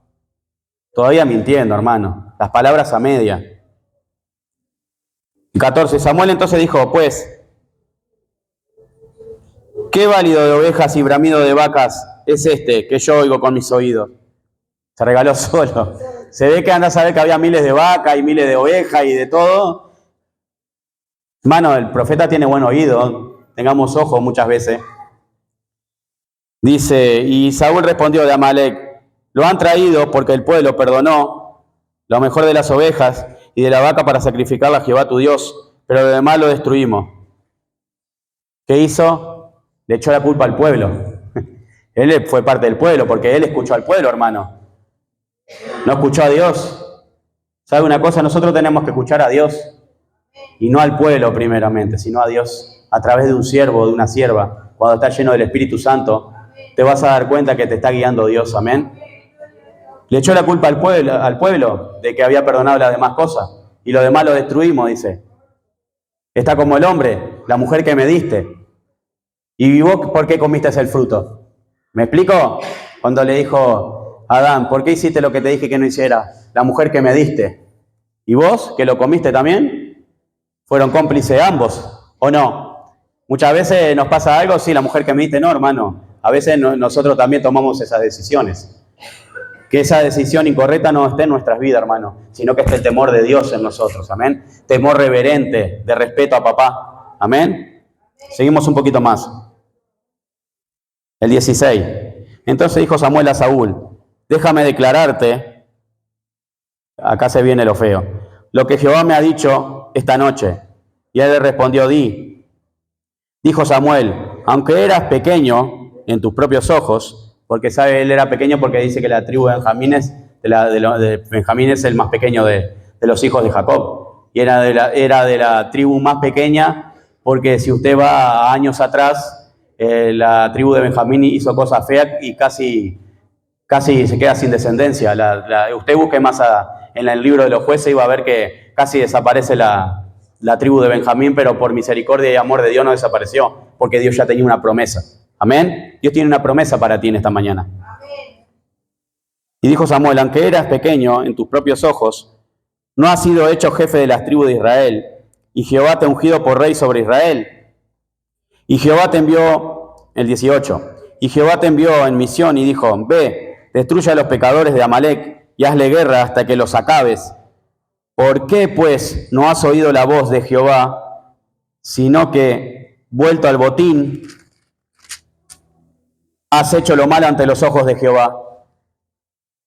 [SPEAKER 1] Todavía mintiendo, hermano, las palabras a media. 14, Samuel entonces dijo, pues, ¿qué válido de ovejas y bramido de vacas es este que yo oigo con mis oídos? Se regaló solo. Se ve que anda a saber que había miles de vacas y miles de ovejas y de todo. Hermano, el profeta tiene buen oído, tengamos ojo muchas veces. Dice, y Saúl respondió de Amalec, lo han traído porque el pueblo perdonó lo mejor de las ovejas y de la vaca para sacrificarla a Jehová tu Dios, pero lo demás lo destruimos. ¿Qué hizo? Le echó la culpa al pueblo. Él fue parte del pueblo, porque él escuchó al pueblo, hermano. No escuchó a Dios. ¿Sabe una cosa? Nosotros tenemos que escuchar a Dios. Y no al pueblo primeramente, sino a Dios. A través de un siervo o de una sierva. Cuando estás lleno del Espíritu Santo, te vas a dar cuenta que te está guiando Dios. Amén. Le echó la culpa al pueblo de que había perdonado las demás cosas. Y lo demás lo destruimos, dice. Está como el hombre, la mujer que me diste. ¿Y vos por qué comiste el fruto? ¿Me explico? Cuando le dijo a Adán, ¿por qué hiciste lo que te dije que no hiciera? La mujer que me diste. ¿Y vos, que lo comiste también? ¿Fueron cómplices ambos o no? Muchas veces nos pasa algo, sí, la mujer que me diste, no, hermano. A veces nosotros también tomamos esas decisiones. Que esa decisión incorrecta no esté en nuestras vidas, hermano, sino que esté el temor de Dios en nosotros, amén. Temor reverente, de respeto a papá, amén. Seguimos un poquito más. El 16. Entonces dijo Samuel a Saúl, déjame declararte, acá se viene lo feo, lo que Jehová me ha dicho esta noche. Y él le respondió, di. Dijo Samuel, aunque eras pequeño en tus propios ojos, porque sabe, él era pequeño porque dice que la tribu de Benjamín es el más pequeño de los hijos de Jacob. Y era de la tribu más pequeña porque si usted va a años atrás, la tribu de Benjamín hizo cosas feas y casi se queda sin descendencia. Usted busque más en el libro de los jueces y va a ver que casi desaparece la tribu de Benjamín, pero por misericordia y amor de Dios no desapareció, porque Dios ya tenía una promesa. Amén. Dios tiene una promesa para ti en esta mañana. Amén. Y dijo Samuel, aunque eras pequeño en tus propios ojos, no has sido hecho jefe de las tribus de Israel, y Jehová te ha ungido por rey sobre Israel. Y Jehová te envió, el 18, y Jehová te envió en misión y dijo, ve, destruye a los pecadores de Amalec y hazle guerra hasta que los acabes. ¿Por qué, pues, no has oído la voz de Jehová, sino que, vuelto al botín, has hecho lo malo ante los ojos de Jehová.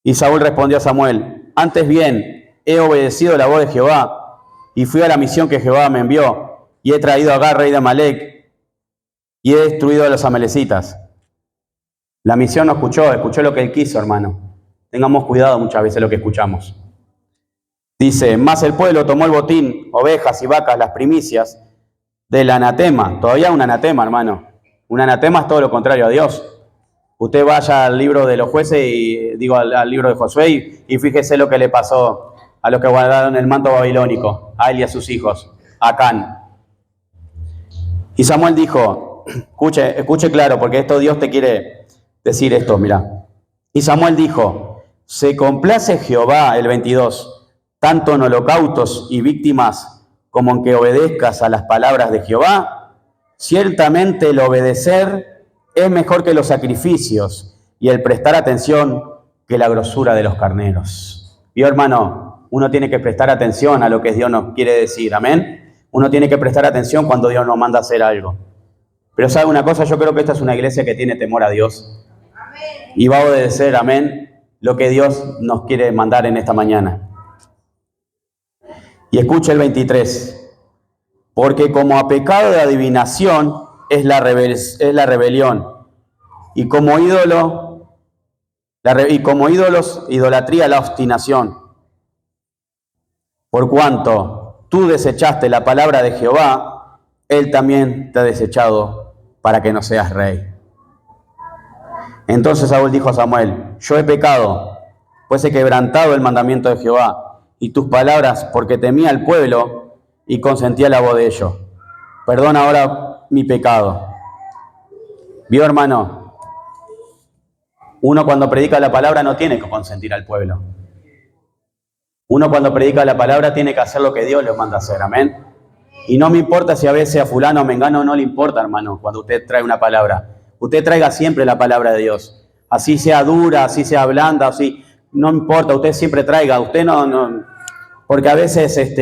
[SPEAKER 1] Y Saúl respondió a Samuel, antes bien, he obedecido la voz de Jehová, y fui a la misión que Jehová me envió, y he traído a Agar, rey de Amalec, y he destruido a los amalecitas. La misión no escuchó lo que él quiso, hermano. Tengamos cuidado muchas veces lo que escuchamos. Dice, más el pueblo tomó el botín, ovejas y vacas, las primicias del anatema. Todavía un anatema, hermano. Un anatema es todo lo contrario a Dios. Usted vaya al libro de los jueces, al libro de Josué, y fíjese lo que le pasó a los que guardaron el manto babilónico, a él y a sus hijos, a Acán. Y Samuel dijo, escuche claro, porque esto Dios te quiere decir esto, mira. Y Samuel dijo, se complace Jehová, el 22, tanto en holocaustos y víctimas como en que obedezcas a las palabras de Jehová. Ciertamente el obedecer es mejor que los sacrificios y el prestar atención que la grosura de los carneros. ¿Vio, hermano? Uno tiene que prestar atención a lo que Dios nos quiere decir, amén. Uno tiene que prestar atención cuando Dios nos manda a hacer algo. Pero ¿sabe una cosa? Yo creo que esta es una iglesia que tiene temor a Dios. Amén. Y va a obedecer, amén, lo que Dios nos quiere mandar en esta mañana. Y escuche el 23. Porque como a pecado de adivinación es la rebelión. Y como ídolos, idolatría, la obstinación. Por cuanto tú desechaste la palabra de Jehová, Él también te ha desechado para que no seas rey. Entonces Saúl dijo a Samuel, yo he pecado, pues he quebrantado el mandamiento de Jehová y tus palabras, porque temía al pueblo y consentía la voz de ellos. Perdona ahora mi pecado. ¿Vio, hermano? Uno cuando predica la palabra no tiene que consentir al pueblo. Uno cuando predica la palabra tiene que hacer lo que Dios le manda hacer, amén. Y no me importa si a veces a fulano o mengano no le importa, hermano, cuando usted trae una palabra. Usted traiga siempre la palabra de Dios. Así sea dura, así sea blanda, así, no importa, usted siempre traiga. Usted no, porque a veces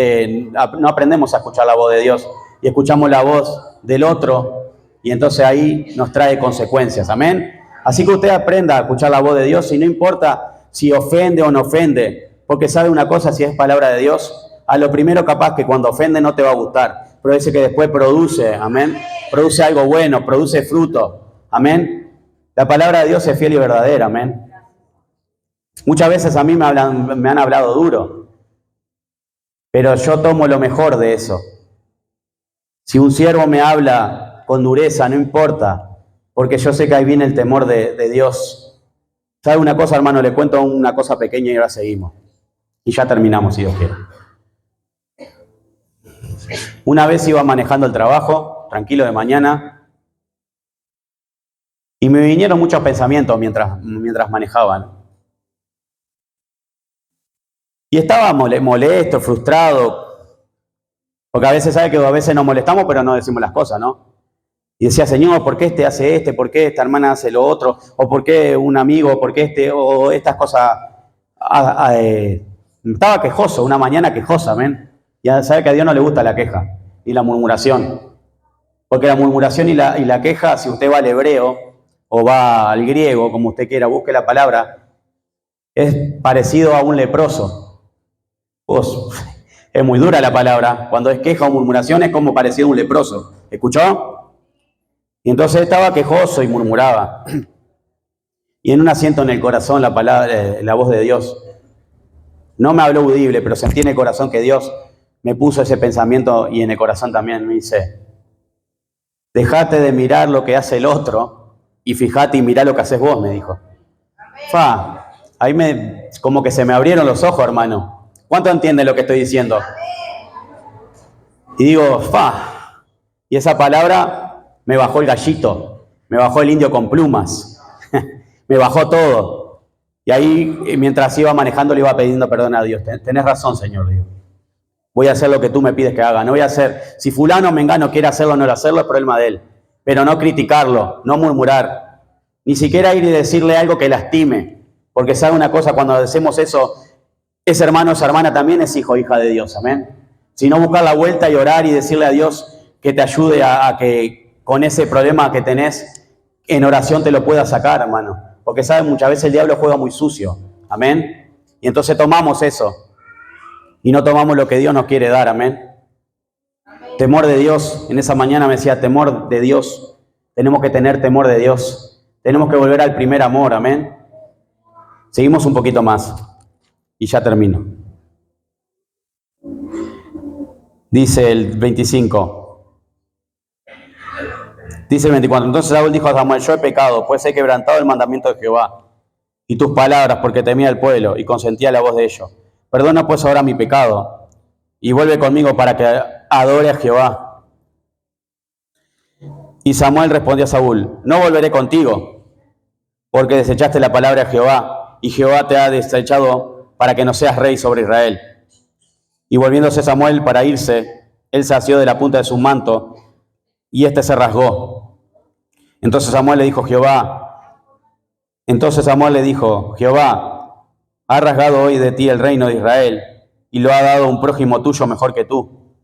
[SPEAKER 1] no aprendemos a escuchar la voz de Dios y escuchamos la voz del otro y entonces ahí nos trae consecuencias, amén. Así que usted aprenda a escuchar la voz de Dios y no importa si ofende o no ofende. Porque sabe una cosa, si es palabra de Dios, a lo primero capaz que cuando ofende no te va a gustar, pero dice que después produce, amén, produce algo bueno, produce fruto, amén. La palabra de Dios es fiel y verdadera, amén. Muchas veces a mí me han hablado duro, pero yo tomo lo mejor de eso. Si un siervo me habla con dureza, no importa, porque yo sé que ahí viene el temor de Dios. ¿Sabe una cosa, hermano? Le cuento una cosa pequeña y ahora seguimos. Y ya terminamos, si Dios quiere. Una vez iba manejando el trabajo, tranquilo de mañana, y me vinieron muchos pensamientos mientras manejaban. Y estaba molesto, frustrado, porque a veces sabe que a veces nos molestamos, pero no decimos las cosas, ¿no? Y decía, Señor, ¿por qué hace ¿por qué esta hermana hace lo otro? ¿O por qué un amigo, por qué o estas cosas? Estaba quejoso, una mañana quejosa, amén. Ya sabe que a Dios no le gusta la queja y la murmuración. Porque la murmuración y la queja, si usted va al hebreo o va al griego, como usted quiera, busque la palabra, es parecido a un leproso. Pues, es muy dura la palabra. Cuando es queja o murmuración es como parecido a un leproso. ¿Escuchó? Y entonces estaba quejoso y murmuraba. Y en un asiento en el corazón la voz de Dios. No me habló audible, pero sentí en el corazón que Dios me puso ese pensamiento y en el corazón también me dice, dejate de mirar lo que hace el otro y fíjate y mirá lo que haces vos, me dijo. Ahí como que se me abrieron los ojos, hermano. ¿Cuánto entienden lo que estoy diciendo? Y digo, y esa palabra me bajó el gallito, me bajó el indio con plumas, me bajó todo. Y ahí, mientras iba manejando, le iba pidiendo perdón a Dios. Tenés razón, Señor, digo. Voy a hacer lo que tú me pides que haga. No voy a hacer, si fulano o mengano quiere hacerlo o no hacerlo, es problema de él. Pero no criticarlo, no murmurar. Ni siquiera ir y decirle algo que lastime. Porque sabe una cosa, cuando hacemos eso, ese hermano o esa hermana también es hijo o hija de Dios, amén. Si no, buscar la vuelta y orar y decirle a Dios que te ayude a que con ese problema que tenés, en oración te lo pueda sacar, hermano. Porque sabes, muchas veces el diablo juega muy sucio. Amén. Y entonces tomamos eso. Y no tomamos lo que Dios nos quiere dar. Amén. Temor de Dios. En esa mañana me decía, temor de Dios. Tenemos que tener temor de Dios. Tenemos que volver al primer amor. Amén. Seguimos un poquito más. Y ya termino. Dice el 25. Dice el 24. Entonces Saúl dijo a Samuel, yo he pecado, pues he quebrantado el mandamiento de Jehová y tus palabras, porque temía al pueblo y consentía la voz de ellos. Perdona pues ahora mi pecado y vuelve conmigo para que adore a Jehová. Y Samuel respondió a Saúl, no volveré contigo, porque desechaste la palabra de Jehová, y Jehová te ha desechado para que no seas rey sobre Israel. Y volviéndose Samuel para irse, él se asió de la punta de su manto, y éste se rasgó. Entonces Samuel le dijo, Jehová, ha rasgado hoy de ti el reino de Israel, y lo ha dado a un prójimo tuyo mejor que tú.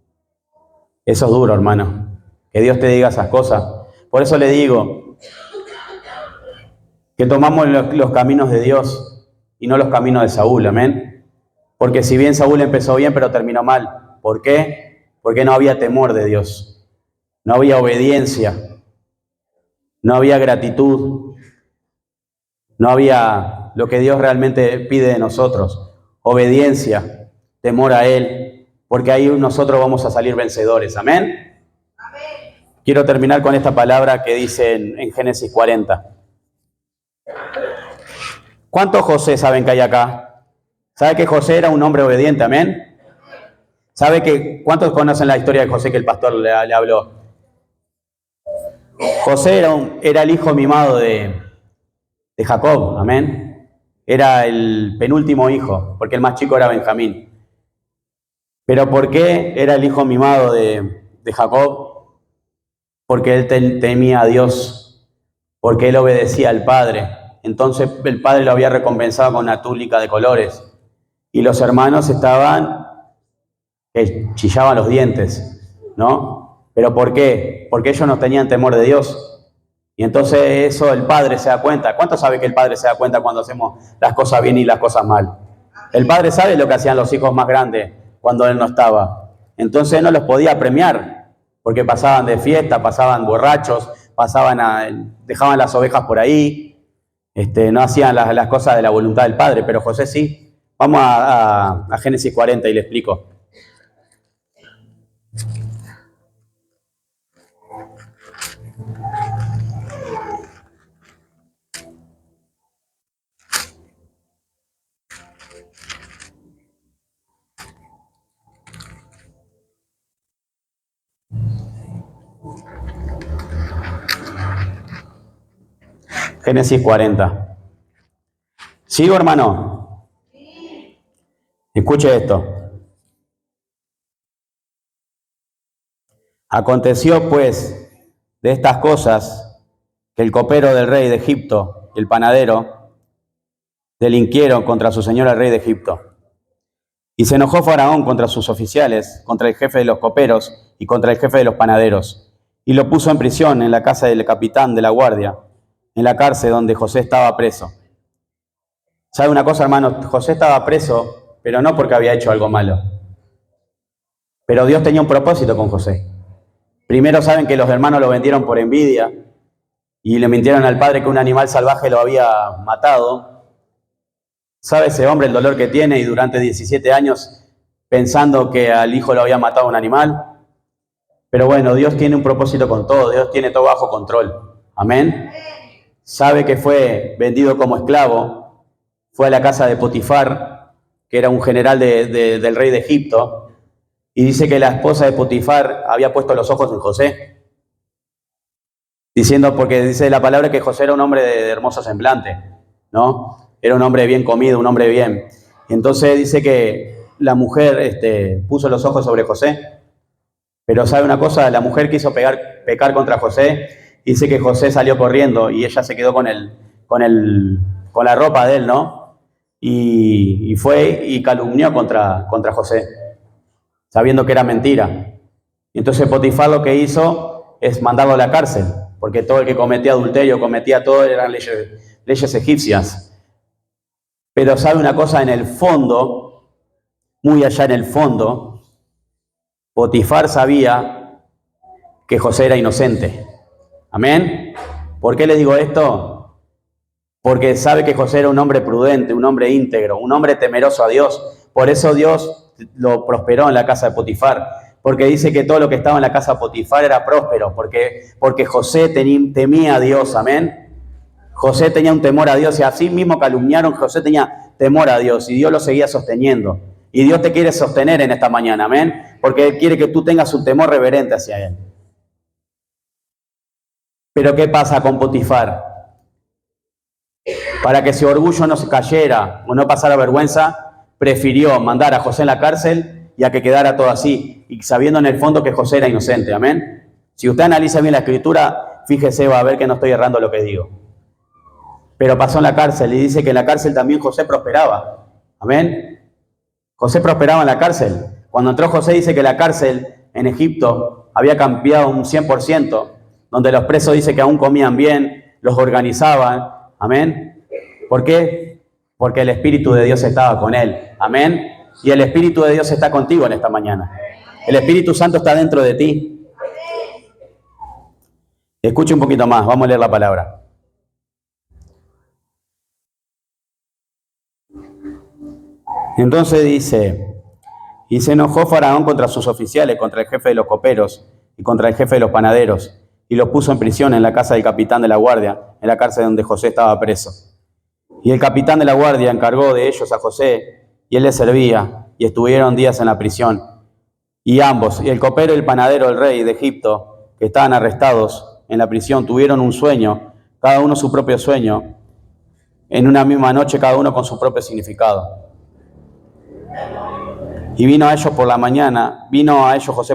[SPEAKER 1] Eso es duro, hermano, que Dios te diga esas cosas. Por eso le digo que tomamos los caminos de Dios y no los caminos de Saúl, amén. Porque si bien Saúl empezó bien, pero terminó mal. ¿Por qué? Porque no había temor de Dios, no había obediencia, no había gratitud, no había lo que Dios realmente pide de nosotros, obediencia, temor a Él, porque ahí nosotros vamos a salir vencedores, amén. Quiero terminar con esta palabra que dice en Génesis 40. ¿Cuántos José saben que hay acá? ¿Sabe que José era un hombre obediente, amén? ¿Sabe que cuántos conocen la historia de José que el pastor le habló? José era el hijo mimado de Jacob, amén. Era el penúltimo hijo, porque el más chico era Benjamín. ¿Pero por qué era el hijo mimado de Jacob? Porque él temía a Dios, porque él obedecía al Padre. Entonces el Padre lo había recompensado con una túnica de colores. Y los hermanos estaban que chillaban los dientes, ¿no? ¿Pero por qué? Porque ellos no tenían temor de Dios. Y entonces eso el Padre se da cuenta. ¿Cuánto sabe que el Padre se da cuenta cuando hacemos las cosas bien y las cosas mal? El Padre sabe lo que hacían los hijos más grandes cuando Él no estaba. Entonces Él no los podía premiar, porque pasaban de fiesta, pasaban borrachos, dejaban las ovejas por ahí, no hacían las cosas de la voluntad del Padre, pero José sí. Vamos a Génesis 40 y le explico. Génesis 40. ¿Sigo, hermano? Sí. Escuche esto. Aconteció, pues, de estas cosas, que el copero del rey de Egipto y el panadero delinquieron contra su señor el rey de Egipto. Y se enojó Faraón contra sus oficiales, contra el jefe de los coperos y contra el jefe de los panaderos, y lo puso en prisión en la casa del capitán de la guardia, en la cárcel donde José estaba preso. ¿Sabe una cosa, hermano? José estaba preso, pero no porque había hecho algo malo. Pero Dios tenía un propósito con José. Primero saben que los hermanos lo vendieron por envidia y le mintieron al padre que un animal salvaje lo había matado. ¿Sabe ese hombre el dolor que tiene y durante 17 años pensando que al hijo lo había matado un animal? Pero bueno, Dios tiene un propósito con todo, Dios tiene todo bajo control. Amén. Sabe que fue vendido como esclavo, fue a la casa de Potifar, que era un general del rey de Egipto, y dice que la esposa de Potifar había puesto los ojos en José, diciendo, porque dice la palabra que José era un hombre de hermoso semblante, ¿no? Era un hombre bien comido, un hombre bien. Entonces dice que la mujer puso los ojos sobre José, pero ¿sabe una cosa? La mujer quiso pecar contra José. Dice que José salió corriendo y ella se quedó con la ropa de él, ¿no? Y fue y calumnió contra José, sabiendo que era mentira. Y entonces Potifar lo que hizo es mandarlo a la cárcel, porque todo el que cometía adulterio, cometía todo, eran leyes egipcias. Pero sabe una cosa, en el fondo, muy allá en el fondo, Potifar sabía que José era inocente. ¿Amén? ¿Por qué les digo esto? Porque sabe que José era un hombre prudente, un hombre íntegro, un hombre temeroso a Dios. Por eso Dios lo prosperó en la casa de Potifar. Porque dice que todo lo que estaba en la casa de Potifar era próspero. Porque José temía a Dios. Amén. José tenía un temor a Dios y así mismo calumniaron. José tenía temor a Dios y Dios lo seguía sosteniendo. Y Dios te quiere sostener en esta mañana. Amén. Porque Él quiere que tú tengas un temor reverente hacia Él. Pero ¿qué pasa con Potifar? Para que su orgullo no se cayera o no pasara vergüenza, prefirió mandar a José en la cárcel y a que quedara todo así, y sabiendo en el fondo que José era inocente. Amén. Si usted analiza bien la escritura, fíjese, va a ver que no estoy errando lo que digo. Pero pasó en la cárcel y dice que en la cárcel también José prosperaba. Amén. José prosperaba en la cárcel. Cuando entró José dice que la cárcel en Egipto había cambiado un 100%, donde los presos dice que aún comían bien, los organizaban. Amén. ¿Por qué? Porque el Espíritu de Dios estaba con él. Amén. Y el Espíritu de Dios está contigo en esta mañana. El Espíritu Santo está dentro de ti. Escuche un poquito más, vamos a leer la palabra. Entonces dice, y se enojó Faraón contra sus oficiales, contra el jefe de los coperos y contra el jefe de los panaderos, y los puso en prisión en la casa del capitán de la guardia, en la cárcel donde José estaba preso. Y el capitán de la guardia encargó de ellos a José, y él les servía, y estuvieron días en la prisión. Y ambos, y el copero y el panadero del rey de Egipto, que estaban arrestados en la prisión, tuvieron un sueño, cada uno su propio sueño, en una misma noche, cada uno con su propio significado. Y vino a ellos José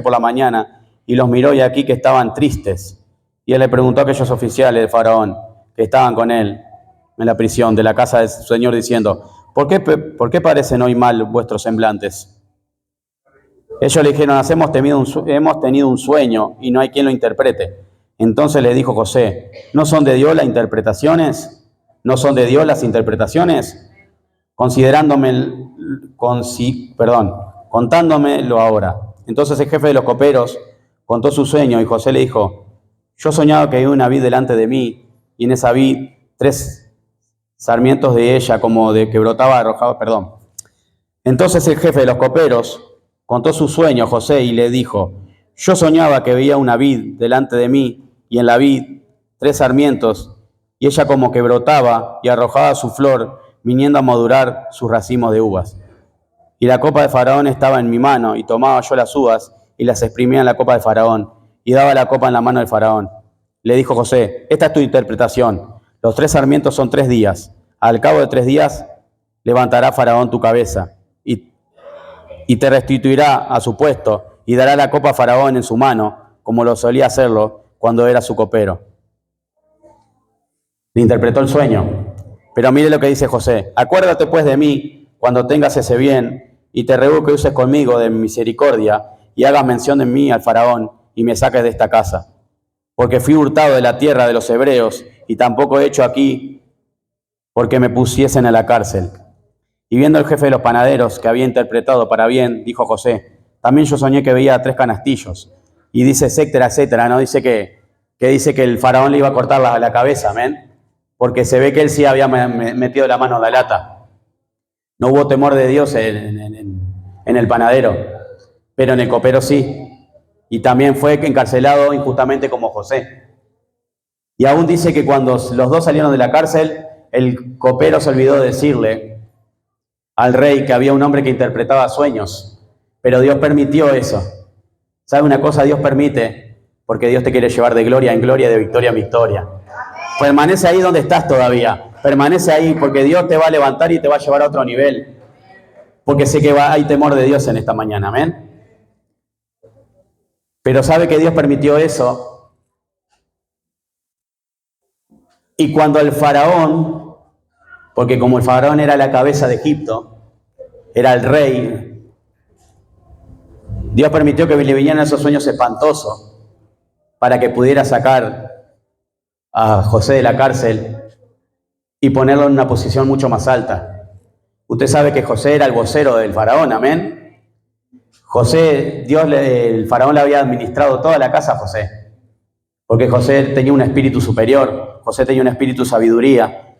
[SPEAKER 1] por la mañana, y los miró, y aquí que estaban tristes. Y él le preguntó a aquellos oficiales de Faraón que estaban con él en la prisión de la casa de su señor, diciendo, ¿por qué parecen hoy mal vuestros semblantes? Ellos le dijeron, hemos tenido un sueño y no hay quien lo interprete. Entonces le dijo José, ¿no son de Dios las interpretaciones? ¿No son de Dios las interpretaciones? Contándomelo ahora. Entonces el jefe de los coperos contó su sueño y José le dijo, yo soñaba que había una vid delante de mí y en esa vid 3 sarmientos de ella como de que brotaba arrojado, Entonces el jefe de los coperos contó su sueño a José y le dijo, yo soñaba que veía una vid delante de mí y en la vid 3 sarmientos y ella como que brotaba y arrojaba su flor viniendo a madurar sus racimos de uvas. Y la copa de Faraón estaba en mi mano y tomaba yo las uvas y las exprimía en la copa de Faraón y daba la copa en la mano del Faraón. Le dijo José, esta es tu interpretación. Los 3 sarmientos son 3 días. Al cabo de 3 días levantará Faraón tu cabeza y te restituirá a su puesto y dará la copa a Faraón en su mano, como lo solía hacerlo cuando era su copero. Le interpretó el sueño. Pero mire lo que dice José. Acuérdate pues de mí cuando tengas ese bien y te ruego que uses conmigo de misericordia y hagas mención de mí al Faraón y me saques de esta casa. Porque fui hurtado de la tierra de los hebreos y tampoco he hecho aquí porque me pusiesen a la cárcel. Y viendo el jefe de los panaderos que había interpretado para bien, dijo José, también yo soñé que veía 3 canastillos. Y dice, etcétera, etcétera, ¿no? Dice que dice que el faraón le iba a cortar la cabeza, amén. Porque se ve que él sí había metido la mano en la lata. No hubo temor de Dios en el panadero, pero en el copero sí. Y también fue encarcelado injustamente como José. Y aún dice que cuando los dos salieron de la cárcel, el copero se olvidó de decirle al rey que había un hombre que interpretaba sueños. Pero Dios permitió eso. ¿Sabe una cosa? Dios permite, porque Dios te quiere llevar de gloria en gloria, de victoria en victoria. Permanece ahí donde estás todavía. Permanece ahí porque Dios te va a levantar y te va a llevar a otro nivel. Porque sé que hay temor de Dios en esta mañana. Amén. Pero sabe que Dios permitió eso. Y cuando el faraón, porque como el faraón era la cabeza de Egipto, era el rey, Dios permitió que le vinieran esos sueños espantosos para que pudiera sacar a José de la cárcel y ponerlo en una posición mucho más alta. Usted sabe que José era el vocero del faraón, amén. José, el faraón le había administrado toda la casa a José, porque José tenía un espíritu superior, José tenía un espíritu de sabiduría,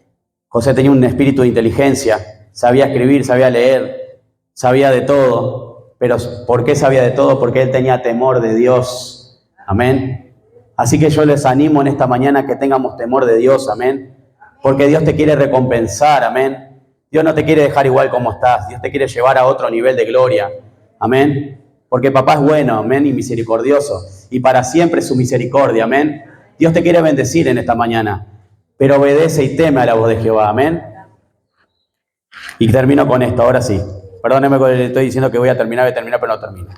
[SPEAKER 1] José tenía un espíritu de inteligencia, sabía escribir, sabía leer, sabía de todo. Pero ¿por qué sabía de todo? Porque él tenía temor de Dios, amén. Así que yo les animo en esta mañana que tengamos temor de Dios, amén. Porque Dios te quiere recompensar, amén. Dios no te quiere dejar igual como estás, Dios te quiere llevar a otro nivel de gloria, amén. Porque papá es bueno, amén, y misericordioso, y para siempre su misericordia, amén. Dios te quiere bendecir en esta mañana, pero obedece y teme a la voz de Jehová, amén. Y termino con esto, ahora sí. Perdóneme que le estoy diciendo que voy a terminar, pero no termino.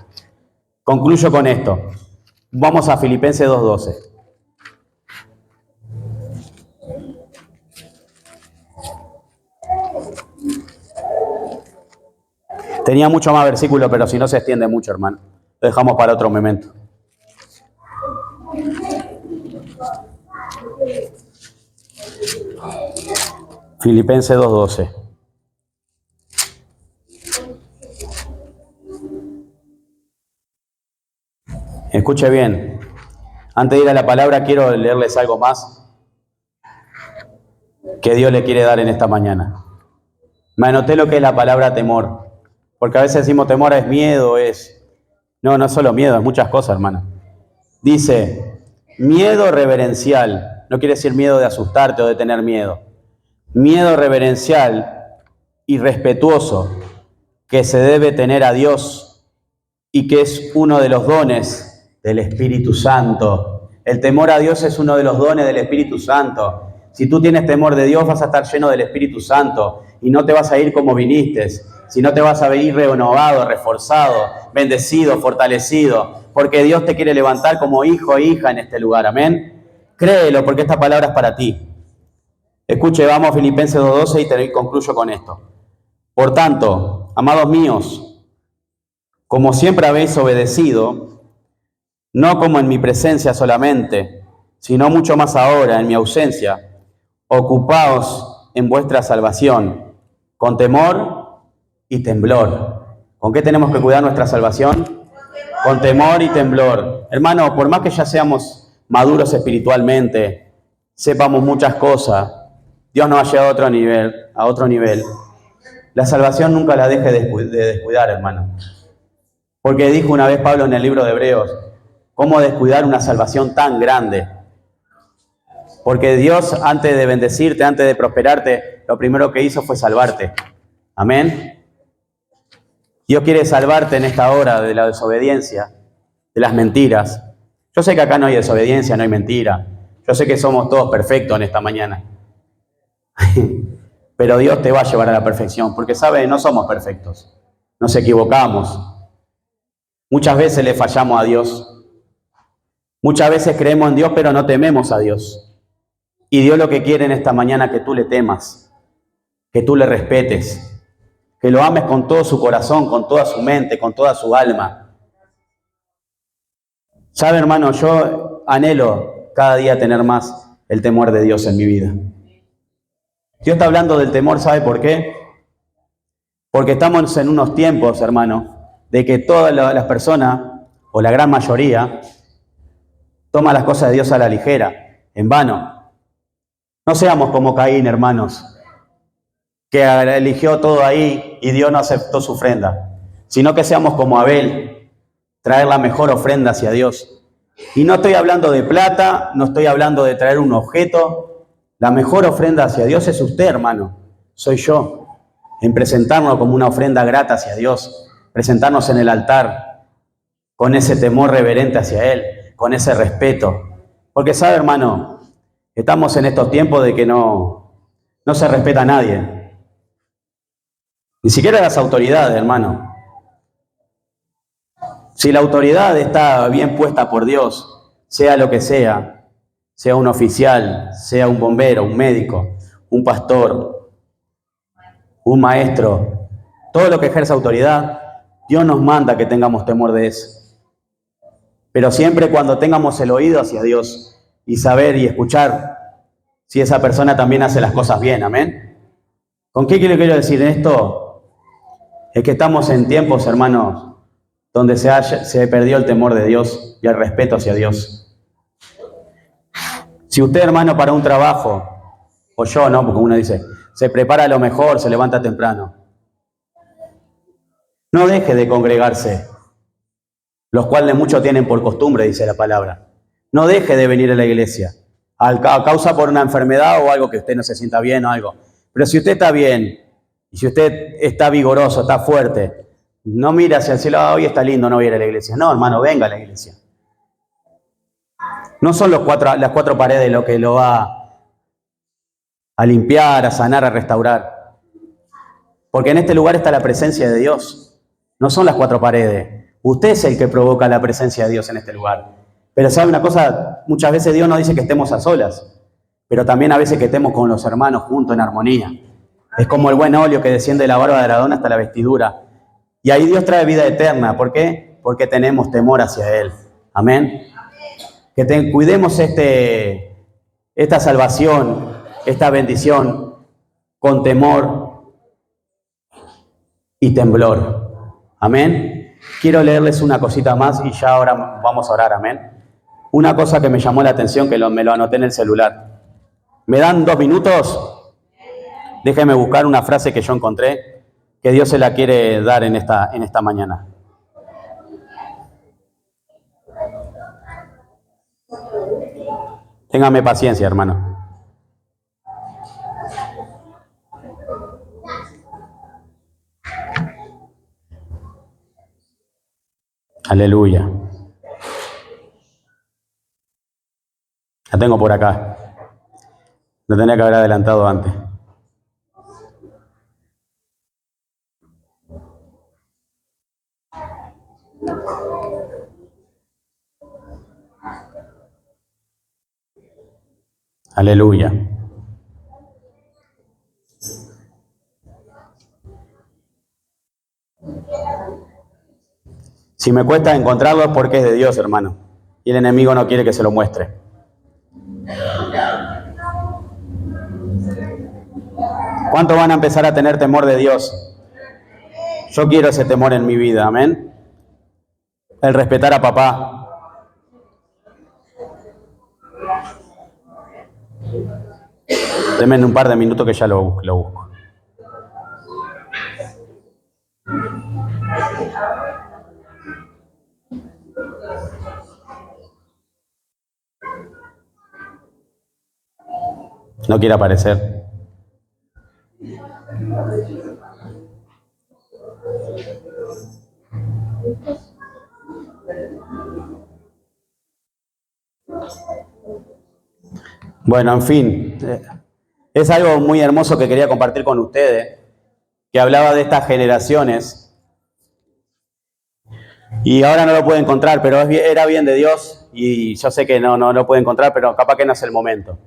[SPEAKER 1] Concluyo con esto. Vamos a Filipenses 2:12. Tenía mucho más versículo, pero si no se extiende mucho, hermano. Lo dejamos para otro momento. Filipenses 2:12. Escuche bien. Antes de ir a la palabra, quiero leerles algo más que Dios le quiere dar en esta mañana. Me anoté lo que es la palabra temor. Porque a veces decimos temor es miedo, es... No, no es solo miedo, es muchas cosas, hermano. Dice, miedo reverencial. No quiere decir miedo de asustarte o de tener miedo. Miedo reverencial y respetuoso que se debe tener a Dios y que es uno de los dones del Espíritu Santo. El temor a Dios es uno de los dones del Espíritu Santo. Si tú tienes temor de Dios, vas a estar lleno del Espíritu Santo y no te vas a ir como viniste, sino te vas a ir renovado, reforzado, bendecido, fortalecido, porque Dios te quiere levantar como hijo e hija en este lugar, amén. Créelo, porque esta palabra es para ti. Escuche, vamos a Filipenses 2:12 y concluyo con esto. Por tanto, amados míos, como siempre habéis obedecido, no como en mi presencia solamente, sino mucho más ahora en mi ausencia, ocupaos en vuestra salvación, con temor y temblor. ¿Con qué tenemos que cuidar nuestra salvación? Con temor y temblor. Hermano, por más que ya seamos maduros espiritualmente, sepamos muchas cosas, Dios nos ha llevado a otro nivel. La salvación nunca la deje de descuidar, hermano. Porque dijo una vez Pablo en el libro de Hebreos, ¿cómo descuidar una salvación tan grande? Porque Dios, antes de bendecirte, antes de prosperarte, lo primero que hizo fue salvarte. Amén. Dios quiere salvarte en esta hora de la desobediencia, de las mentiras. Yo sé que acá no hay desobediencia, no hay mentira. Yo sé que somos todos perfectos en esta mañana. Pero Dios te va a llevar a la perfección, porque sabe, no somos perfectos. Nos equivocamos. Muchas veces le fallamos a Dios. Muchas veces creemos en Dios, pero no tememos a Dios. Y Dios lo que quiere en esta mañana es que tú le temas, que tú le respetes, que lo ames con todo su corazón, con toda su mente, con toda su alma. ¿Sabe, hermano? Yo anhelo cada día tener más el temor de Dios en mi vida. Dios está hablando del temor, ¿sabe por qué? Porque estamos en unos tiempos, hermano, de que todas las personas, o la gran mayoría, toman las cosas de Dios a la ligera, en vano. No seamos como Caín, hermanos, que eligió todo ahí y Dios no aceptó su ofrenda, sino que seamos como Abel, traer la mejor ofrenda hacia Dios. Y no estoy hablando de plata, no estoy hablando de traer un objeto. La mejor ofrenda hacia Dios es usted, hermano, soy yo, en presentarnos como una ofrenda grata hacia Dios, presentarnos en el altar con ese temor reverente hacia Él, con ese respeto. Porque sabe, hermano, estamos en estos tiempos de que no se respeta a nadie. Ni siquiera las autoridades, hermano. Si la autoridad está bien puesta por Dios, sea lo que sea un oficial, sea un bombero, un médico, un pastor, un maestro, todo lo que ejerce autoridad, Dios nos manda que tengamos temor de eso. Pero siempre cuando tengamos el oído hacia Dios y saber y escuchar si esa persona también hace las cosas bien, amén. ¿Con qué quiero decir esto? Es que estamos en tiempos, hermanos, donde se perdió el temor de Dios y el respeto hacia Dios. Si usted, hermano, para un trabajo, o yo, ¿no? Porque uno dice, se prepara a lo mejor, se levanta temprano. No deje de congregarse, los cuales muchos tienen por costumbre, dice la palabra. No deje de venir a la iglesia, a causa por una enfermedad o algo que usted no se sienta bien o algo. Pero si usted está bien, y si usted está vigoroso, está fuerte, no mire hacia el cielo, hoy está lindo, no voy a ir a la iglesia. No, hermano, venga a la iglesia. No son las cuatro paredes lo que lo va a limpiar, a sanar, a restaurar. Porque en este lugar está la presencia de Dios. No son las cuatro paredes. Usted es el que provoca la presencia de Dios en este lugar. Pero ¿sabe una cosa? Muchas veces Dios nos dice que estemos a solas, pero también a veces que estemos con los hermanos juntos en armonía. Es como el buen óleo que desciende de la barba de Aarón hasta la vestidura. Y ahí Dios trae vida eterna. ¿Por qué? Porque tenemos temor hacia Él. Amén. Que cuidemos esta salvación, esta bendición con temor y temblor. Amén. Quiero leerles una cosita más y ya ahora vamos a orar. Amén. Una cosa que me llamó la atención, que me lo anoté en el celular. ¿Me dan 2 minutos? Déjenme buscar una frase que yo encontré, que Dios se la quiere dar en esta mañana. Téngame paciencia, hermano. Aleluya. La tengo por acá. La tenía que haber adelantado antes. Aleluya. Si me cuesta encontrarlo es porque es de Dios, hermano. Y el enemigo no quiere que se lo muestre. ¿Cuántos van a empezar a tener temor de Dios? Yo quiero ese temor en mi vida, amén. El respetar a papá. Denme un par de minutos que ya lo busco. No quiere aparecer. Bueno, en fin, es algo muy hermoso que quería compartir con ustedes, que hablaba de estas generaciones. Y ahora no lo puedo encontrar, pero era bien de Dios y yo sé que no lo puedo encontrar, pero capaz que no es el momento.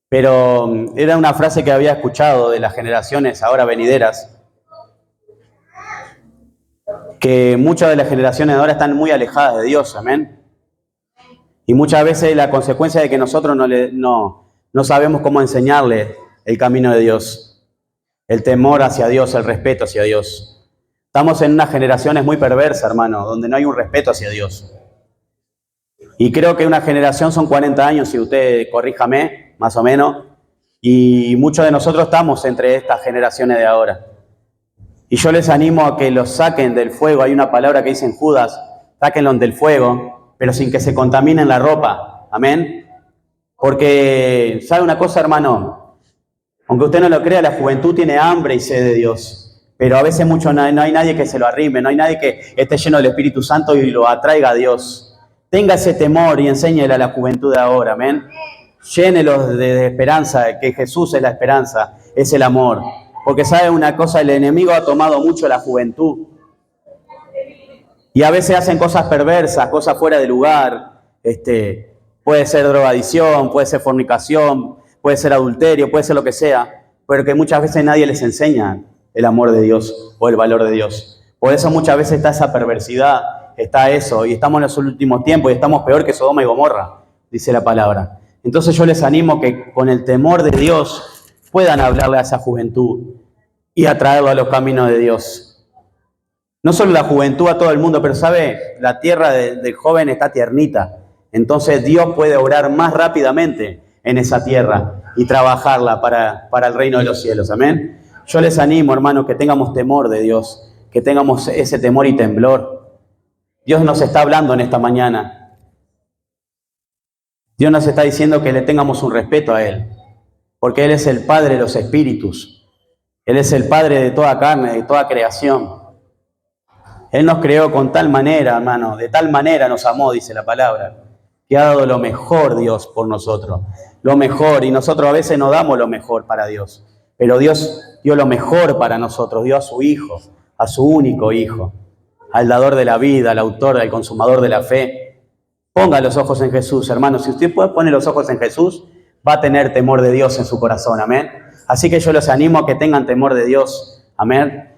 [SPEAKER 1] Pero era una frase que había escuchado de las generaciones ahora venideras, que muchas de las generaciones ahora están muy alejadas de Dios, amén. Y muchas veces la consecuencia de que nosotros no sabemos cómo enseñarle el camino de Dios, el temor hacia Dios, el respeto hacia Dios. Estamos en unas generaciones muy perversas, hermano, donde no hay un respeto hacia Dios. Y creo que una generación son 40 años, si usted corríjame, más o menos. Y muchos de nosotros estamos entre estas generaciones de ahora. Y yo les animo a que los saquen del fuego. Hay una palabra que dice en Judas, sáquenlos del fuego, pero sin que se contaminen la ropa. Amén. Porque, ¿sabe una cosa, hermano? Aunque usted no lo crea, la juventud tiene hambre y sed de Dios. Pero a veces no hay nadie que se lo arrime, no hay nadie que esté lleno del Espíritu Santo y lo atraiga a Dios. Tenga ese temor y enséñele a la juventud de ahora, amén. Llénelos de esperanza, que Jesús es la esperanza, es el amor. Porque sabe una cosa, el enemigo ha tomado mucho la juventud. Y a veces hacen cosas perversas, cosas fuera de lugar. Puede ser drogadicción, puede ser fornicación, puede ser adulterio, puede ser lo que sea. Pero que muchas veces nadie les enseña el amor de Dios o el valor de Dios. Por eso muchas veces está esa perversidad, está eso. Y estamos en los últimos tiempos y estamos peor que Sodoma y Gomorra, dice la palabra. Entonces yo les animo que con el temor de Dios puedan hablarle a esa juventud y atraerlo a los caminos de Dios. No solo la juventud, a todo el mundo, pero ¿sabe? La tierra del joven está tiernita. Entonces Dios puede obrar más rápidamente en esa tierra y trabajarla para el reino de los cielos. Amén. Yo les animo, hermanos, que tengamos temor de Dios, que tengamos ese temor y temblor. Dios nos está hablando en esta mañana. Dios nos está diciendo que le tengamos un respeto a Él, porque Él es el Padre de los espíritus. Él es el Padre de toda carne, de toda creación. Él nos creó con tal manera, hermano, de tal manera nos amó, dice la palabra, que ha dado lo mejor Dios por nosotros. Lo mejor, y nosotros a veces no damos lo mejor para Dios, pero Dios dio lo mejor para nosotros, dio a su Hijo, a su único Hijo, al dador de la vida, al autor, al consumador de la fe. Ponga los ojos en Jesús, hermano. Si usted puede poner los ojos en Jesús, va a tener temor de Dios en su corazón, amén. Así que yo los animo a que tengan temor de Dios, amén.